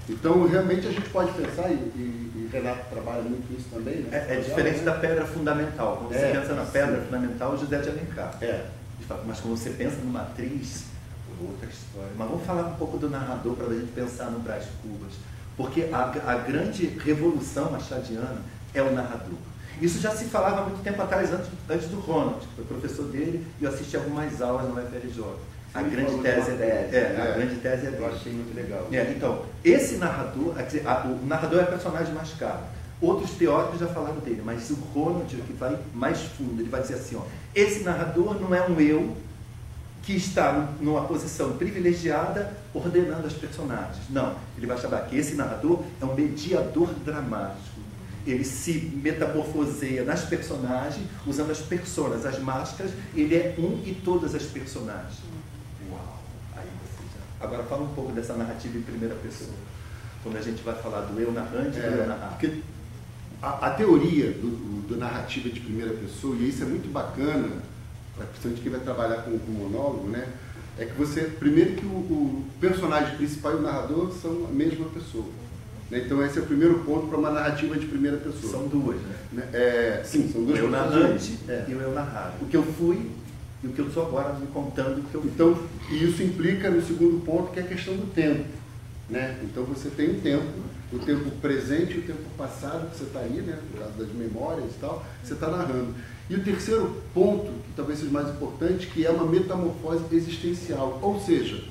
Então realmente a gente pode pensar, e Renato trabalha muito isso também, né? É diferente da pedra fundamental. Quando você pensa na pedra fundamental, José de Alencar. De fato, mas quando você pensa numa atriz, outra história. Mas vamos falar um pouco do narrador para a gente pensar no Brás Cubas. Porque a grande revolução machadiana é o narrador. Isso já se falava há muito tempo atrás, antes do Ronald, que foi professor dele, e eu assisti algumas aulas no UFRJ. A grande tese é dele. Eu achei muito legal. Então, esse narrador, o narrador é o personagem mais caro. Outros teóricos já falaram dele, mas o Ronald é que vai mais fundo. Ele vai dizer assim, esse narrador não é um eu que está numa posição privilegiada ordenando as personagens. Não, ele vai chamar que esse narrador é um mediador dramático. Ele se metamorfoseia nas personagens, usando as personas, as máscaras. Ele é um e todas as personagens. Uau! Aí você já... Agora fala um pouco dessa narrativa em primeira pessoa. Quando a gente vai falar do eu narrante e do eu narrado. Porque a teoria do narrativa de primeira pessoa, e isso é muito bacana, principalmente quem vai trabalhar com monólogo, né? É que primeiro que o personagem principal e o narrador são a mesma pessoa. Né? Então esse é o primeiro ponto para uma narrativa de primeira pessoa. São duas, né? Sim, são duas. O eu narrante e o eu narrado. O que eu fui e o que eu estou agora me contando o que eu vi. Então, e isso implica no segundo ponto, que é a questão do tempo. Né? Então você tem um tempo, o tempo presente e o tempo passado, que você está aí, né? Por causa das memórias e tal, você está narrando. E o terceiro ponto, que talvez seja mais importante, que é uma metamorfose existencial. Ou seja,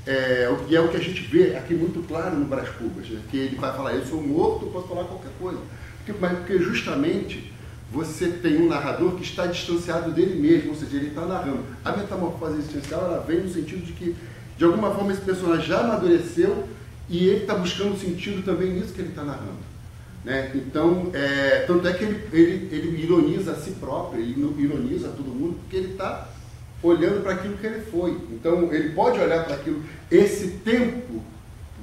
é o que a gente vê aqui muito claro no Brás Cubas, né? Que ele vai falar, eu sou morto, eu posso falar qualquer coisa. Porque justamente você tem um narrador que está distanciado dele mesmo, ou seja, ele está narrando. A metamorfose existencial, ela vem no sentido de que, de alguma forma, esse personagem já amadureceu e ele está buscando sentido também nisso que ele está narrando. Né? Então, tanto é que ele ironiza a si próprio, ele ironiza todo mundo, porque ele está olhando para aquilo que ele foi. Então, ele pode olhar para aquilo, esse tempo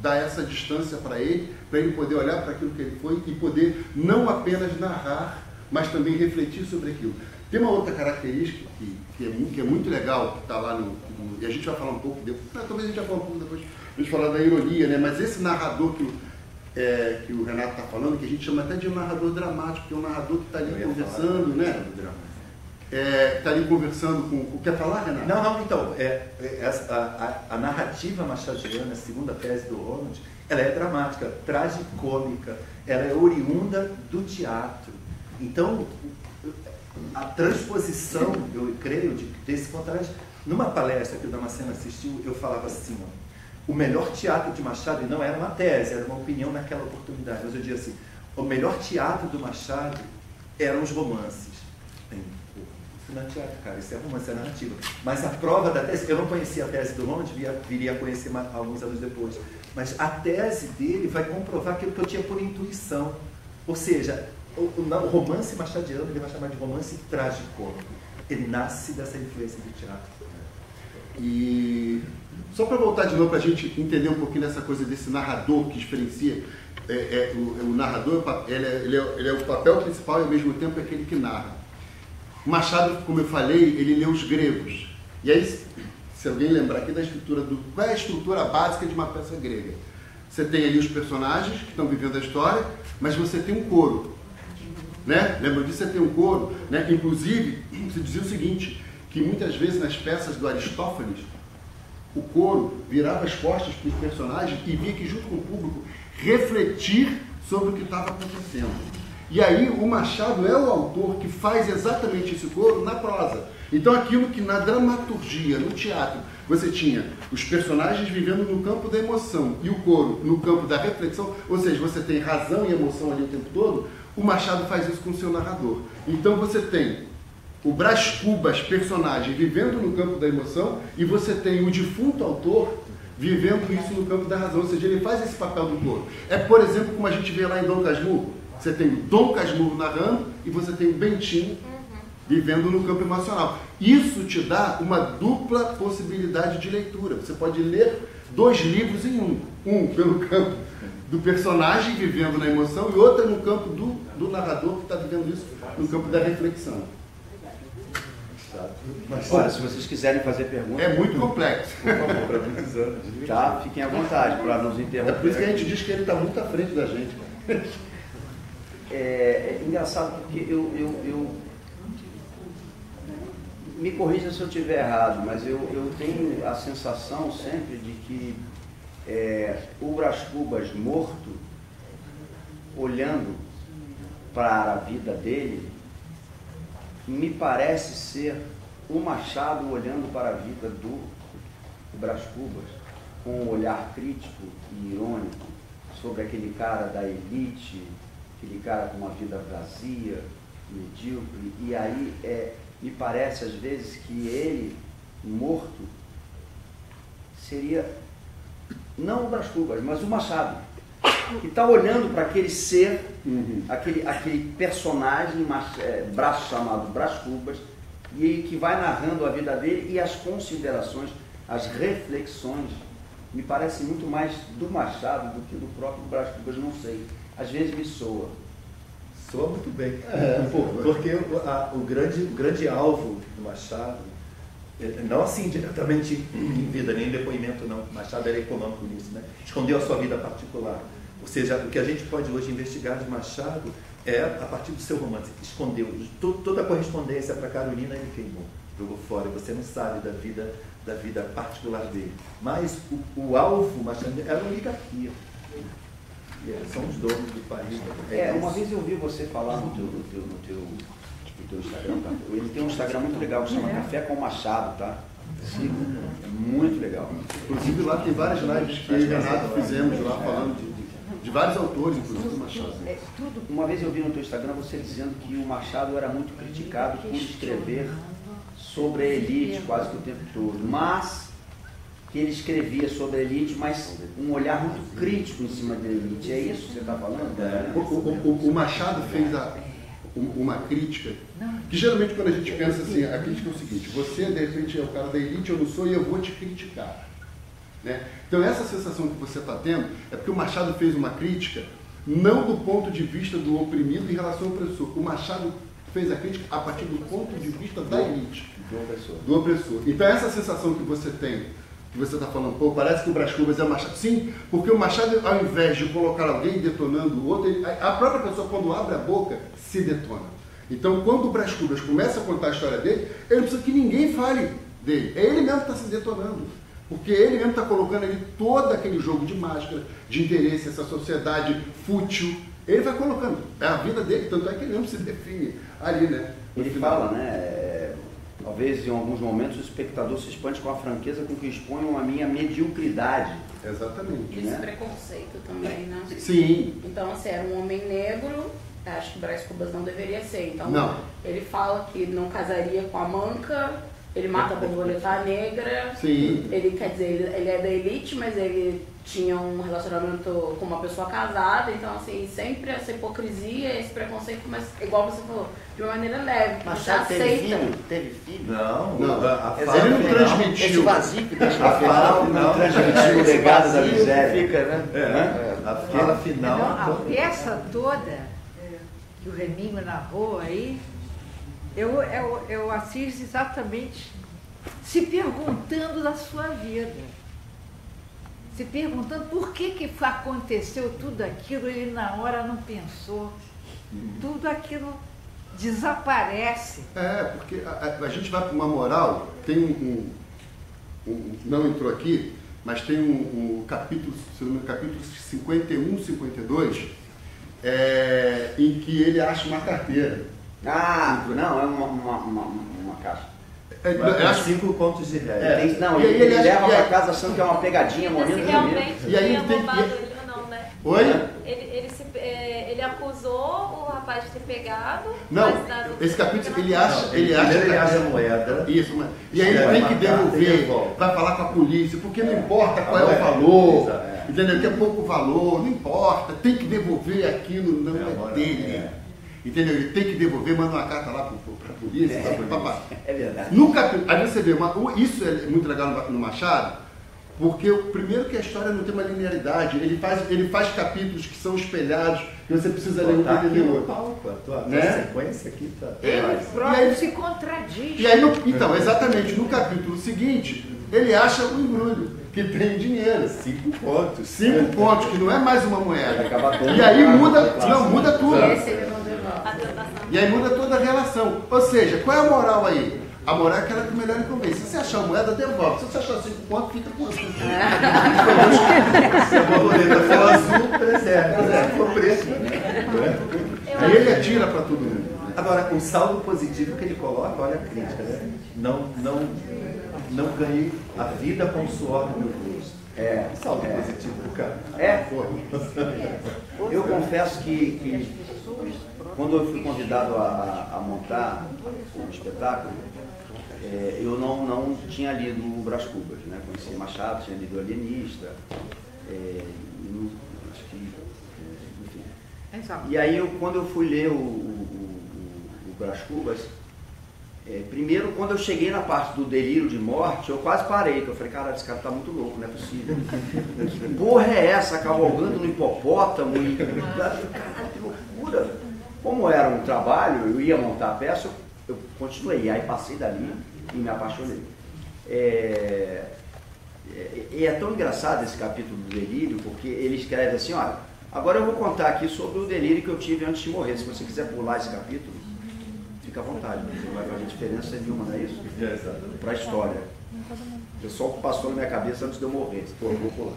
dá essa distância para ele poder olhar para aquilo que ele foi e poder não apenas narrar, mas também refletir sobre aquilo. Tem uma outra característica que é muito legal, que está lá e a gente vai falar um pouco depois, talvez a gente vai falar um pouco depois, a gente falar da ironia, né? Mas esse narrador que o Renato está falando, que a gente chama até de um narrador dramático, que é um narrador que está ali conversando, né? Está ali conversando com... Quer falar, Renato? Não, então, a narrativa machadiana, a segunda tese do Roland, ela é dramática, tragicômica, ela é oriunda do teatro. Então, a transposição, eu creio, desse contrário, numa palestra que o Damasceno assistiu, eu falava assim, ó, o melhor teatro de Machado, e não era uma tese, era uma opinião naquela oportunidade, mas eu dizia assim, o melhor teatro do Machado eram os romances. Isso não é teatro, cara, isso é romance, é narrativa. Mas a prova da tese, eu não conhecia a tese do Roland, viria a conhecer alguns anos depois, mas a tese dele vai comprovar aquilo que eu tinha por intuição. Ou seja, o romance machadiano, ele vai chamar de romance trágico. Ele nasce dessa influência do teatro. E só para voltar de novo, para a gente entender um pouquinho dessa coisa desse narrador que diferencia, o narrador, ele é o papel principal e ao mesmo tempo é aquele que narra. Machado, como eu falei, ele lê os gregos. E aí, se alguém lembrar aqui da estrutura qual é a estrutura básica de uma peça grega? Você tem ali os personagens que estão vivendo a história, mas você tem um coro. Né? Lembra disso? Você tem um coro. Né? Inclusive, se dizia o seguinte, que muitas vezes nas peças do Aristófanes, o coro virava as costas para os personagens e vinha aqui junto com o público refletir sobre o que estava acontecendo. E aí o Machado é o autor que faz exatamente esse coro na prosa. Então aquilo que na dramaturgia, no teatro, você tinha os personagens vivendo no campo da emoção e o coro no campo da reflexão, ou seja, você tem razão e emoção ali o tempo todo, o Machado faz isso com o seu narrador. Então você tem o Brás Cubas, personagem, vivendo no campo da emoção, e você tem o defunto autor vivendo isso no campo da razão, ou seja, ele faz esse papel do coro. É, por exemplo, como a gente vê lá em Dom Casmurro, você tem o Dom Casmurro narrando e você tem o Bentinho vivendo no campo emocional. Isso te dá uma dupla possibilidade de leitura. Você pode ler 2 livros em um. Um pelo campo do personagem vivendo na emoção e outro no campo do narrador que está vivendo isso no campo da reflexão. Mas, olha, se vocês quiserem fazer perguntas... É muito complexo. Por favor, para muitos anos. Tá, fiquem à vontade para nos interromper. É por isso que a gente diz que ele está muito à frente da gente. É engraçado porque eu me corrija se eu estiver errado, mas eu tenho a sensação sempre de que o Brás Cubas morto, olhando para a vida dele, me parece ser o Machado olhando para a vida do Brás Cubas com um olhar crítico e irônico sobre aquele cara da elite, aquele cara com uma vida vazia, medíocre, e aí me parece às vezes que ele, morto, seria não o Brás Cubas, mas o Machado, que está olhando para aquele ser, aquele personagem, braço chamado Brás Cubas, e que vai narrando a vida dele e as considerações, as reflexões, me parece muito mais do Machado do que do próprio Brás Cubas, não sei. Às vezes me soa. Soa muito bem. Porque o grande alvo do Machado, não assim diretamente em vida, nem em depoimento, não. Machado era econômico nisso, né? Escondeu a sua vida particular. Ou seja, o que a gente pode hoje investigar de Machado é a partir do seu romance. Escondeu toda a correspondência para Carolina, ele queimou, jogou fora. Você não sabe da vida particular dele. Mas o alvo Machado era uma oligarquia. São os donos do país. Uma vez eu ouvi você falar no teu Instagram, tá? Ele tem um Instagram muito legal que chama Café com Machado, tá? Siga, é muito legal. Inclusive lá tem várias lives que eu e Renato fizemos lá falando de vários autores, inclusive do Machado. Uma vez eu vi no teu Instagram você dizendo que o Machado era muito criticado por escrever sobre a elite quase que o tempo todo, mas que ele escrevia sobre a elite, mas um olhar muito crítico em cima da elite. É isso que você está falando? O Machado fez uma crítica, que geralmente quando a gente pensa assim, a crítica é o seguinte: você de repente é o cara da elite, eu não sou, e eu vou te criticar. Né? Então essa sensação que você está tendo é porque o Machado fez uma crítica não do ponto de vista do oprimido em relação ao opressor. O Machado fez a crítica a partir do ponto de vista da elite, do opressor. Então essa sensação que você tem, que você está falando, pô, parece que o Brás Cubas é Machado. Sim, porque o Machado, ao invés de colocar alguém detonando o outro, a própria pessoa, quando abre a boca, se detona. Então, quando o Brás Cubas começa a contar a história dele, ele não precisa que ninguém fale dele. É ele mesmo que está se detonando. Porque ele mesmo está colocando ali todo aquele jogo de máscara, de interesse, essa sociedade fútil. Ele vai colocando. É a vida dele, tanto é que ele mesmo se define ali, né? Ele fala, né? Talvez em alguns momentos o espectador se espante com a franqueza com que exponham a minha mediocridade. Exatamente. Esse preconceito também, né? Sim. Então, assim, era um homem negro, acho que Brás Cubas não deveria ser. Então, não. Ele fala que não casaria com a Manca, ele mata a borboleta negra. Sim. Ele, quer dizer, ele é da elite, mas ele tinha um relacionamento com uma pessoa casada. Então, assim, sempre essa hipocrisia, esse preconceito, mas igual você falou, de uma maneira leve. Machado teve filho? Não. Ele não transmitiu. Esse vazio que deixa a fala não transmitiu o legado da miséria. Fica, né? A fala final. Não, a peça toda que o Reminho narrou aí, eu assisto exatamente se perguntando da sua vida. Se perguntando por que aconteceu tudo aquilo, ele na hora não pensou. Tudo aquilo desaparece. Porque a gente vai para uma moral, tem não entrou aqui, mas tem um capítulo, se não me engano, capítulo 51, 52, em que ele acha uma carteira. Não, é uma caixa. Acho 5 contos de réis. Ele leva para casa achando que é uma pegadinha, morrendo de medo. Realmente E aí tinha ele tem roubado ele ou não, né? Oi? Ele acusou o rapaz de ter pegado. Não, mas esse capítulo ele Primeiro ele acha a moeda. Isso, e aí ele tem que devolver, vai falar com a polícia, porque não importa qual é o valor, entendeu? Que é pouco valor, não importa, tem que devolver aquilo, não é dele. Entendeu? Ele tem que devolver, manda uma carta lá para a polícia, É verdade. No capítulo, aí você vê, isso é muito legal no Machado, porque primeiro que a história não tem uma linearidade, ele faz capítulos que são espelhados, e você precisa ler um Tá aqui entender no outro. palco, a tua Né? sequência aqui tá. Ele próprio se contradiz. E aí, então, exatamente, no capítulo seguinte, ele acha o embrulho, que tem dinheiro. 5 pontos. 5 pontos, que não é mais uma moeda. Acaba todo E aí mundo muda tudo. Esse ele não devolve. E aí muda toda a relação. Ou seja, qual é a moral aí? A moral é aquela que melhor convém. Se você achar a moeda, devolve. Se você achar 5 pontos, fica com 5 pontos. Se a borboleta for azul, preserva. Se for preto. Aí ele atira para todo mundo. Agora, o saldo positivo que ele coloca, olha a crítica, né? Não ganhei a vida com o suor do meu rosto. Saldo positivo do cara. Eu confesso que quando eu fui convidado a montar o espetáculo, eu não tinha lido o Brás Cubas, né? Conheci Machado, tinha lido o Alienista, acho que, enfim. E aí, quando eu fui ler o Brás Cubas, primeiro, quando eu cheguei na parte do delírio de morte, eu quase parei, porque eu falei, cara, esse cara tá muito louco, não é possível. Que porra é essa, cavalgando no hipopótamo? Caralho, que loucura! Como era um trabalho, eu ia montar a peça, eu continuei, aí passei dali e me apaixonei. E é tão engraçado esse capítulo do delírio, porque ele escreve assim, olha, Agora eu vou contar aqui sobre o delírio que eu tive antes de morrer. Se você quiser pular esse capítulo, fica à vontade, não vai fazer diferença nenhuma, não é isso? Para a história. Eu só passou na minha cabeça antes de eu morrer. Pô, eu vou pular.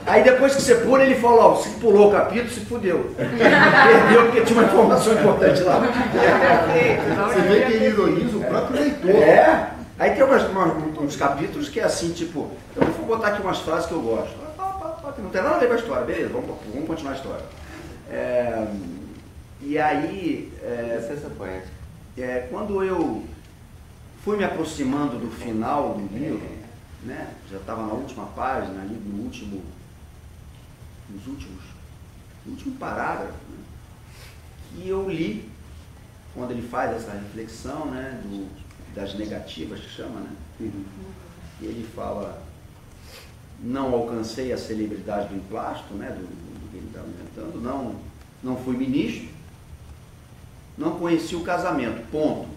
Aí depois que você pula, ele fala, ó, se pulou o capítulo, se fudeu. Perdeu porque tinha uma informação importante lá. Você vê que ele ironiza o próprio leitor. Aí tem uns capítulos que é assim, tipo, eu vou botar aqui umas frases que eu gosto. Não tem nada a ver com a história, beleza, vamos continuar a história. E aí, quando eu fui me aproximando do final do livro, né, já estava na última página, ali no último parágrafo, né, que eu li, quando ele faz essa reflexão, né, das negativas, que chama, né, e ele fala, não alcancei a celebridade do emplasto, né, do que ele está inventando, não fui ministro, não conheci o casamento, ponto.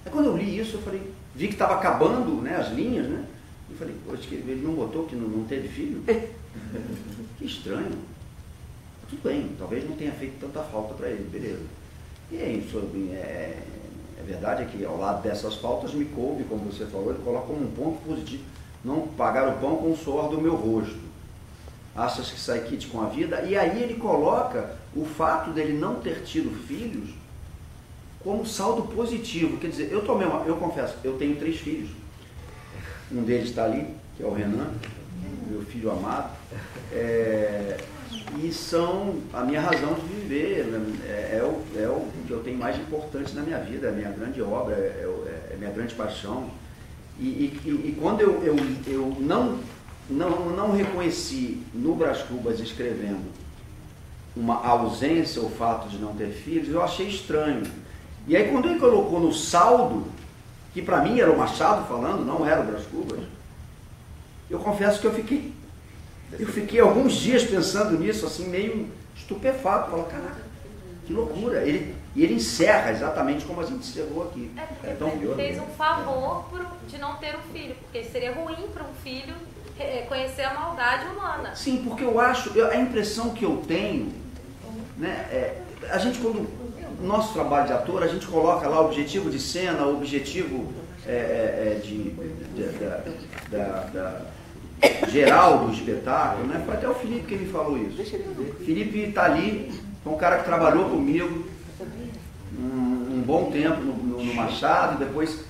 Aí quando eu li isso, eu falei, vi que estava acabando, né, as linhas, né? Eu falei, poxa, ele não botou que não teve filho? Que estranho. Tudo bem, talvez não tenha feito tanta falta para ele, beleza. E aí, a verdade é que ao lado dessas faltas me coube, como você falou, ele coloca como um ponto positivo. Não pagar o pão com o suor do meu rosto. Achas que sai quite com a vida? E aí ele coloca o fato dele não ter tido filhos como saldo positivo. Quer dizer, eu confesso, eu tenho 3 filhos. Um deles está ali, que é o Renan, meu filho amado. E são a minha razão de viver, é o que eu tenho mais importante na minha vida, é a minha grande obra, é a minha grande paixão. E quando eu não reconheci no Brás Cubas escrevendo uma ausência, o fato de não ter filhos, eu achei estranho. E aí quando ele colocou no saldo, que para mim era o Machado falando, não era o Brás Cubas, eu confesso que eu fiquei alguns dias pensando nisso, assim, meio estupefato, falando, caraca, que loucura. E ele encerra exatamente como a gente encerrou aqui. Então, ele fez um favor de não ter um filho, porque seria ruim para um filho conhecer a maldade humana. Sim, porque eu acho, a impressão que eu tenho, né, a gente quando, nosso trabalho de ator, a gente coloca lá o objetivo de cena, o objetivo geral do espetáculo, né? Foi até o Felipe que me falou isso. Felipe está ali, é um cara que trabalhou comigo um bom tempo no Machado, depois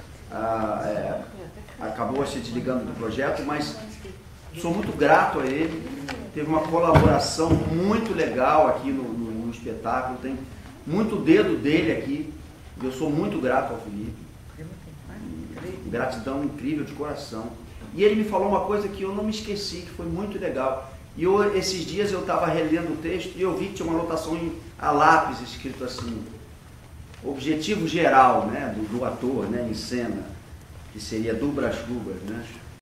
acabou se desligando do projeto, mas sou muito grato a ele, teve uma colaboração muito legal aqui no espetáculo, tem muito dedo dele aqui, eu sou muito grato ao Felipe, gratidão incrível de coração. E ele me falou uma coisa que eu não me esqueci, que foi muito legal. E esses dias eu estava relendo o texto e eu vi que tinha uma anotação a lápis escrito assim, objetivo geral, né, do ator, né, em cena, que seria do Brás Cubas, né?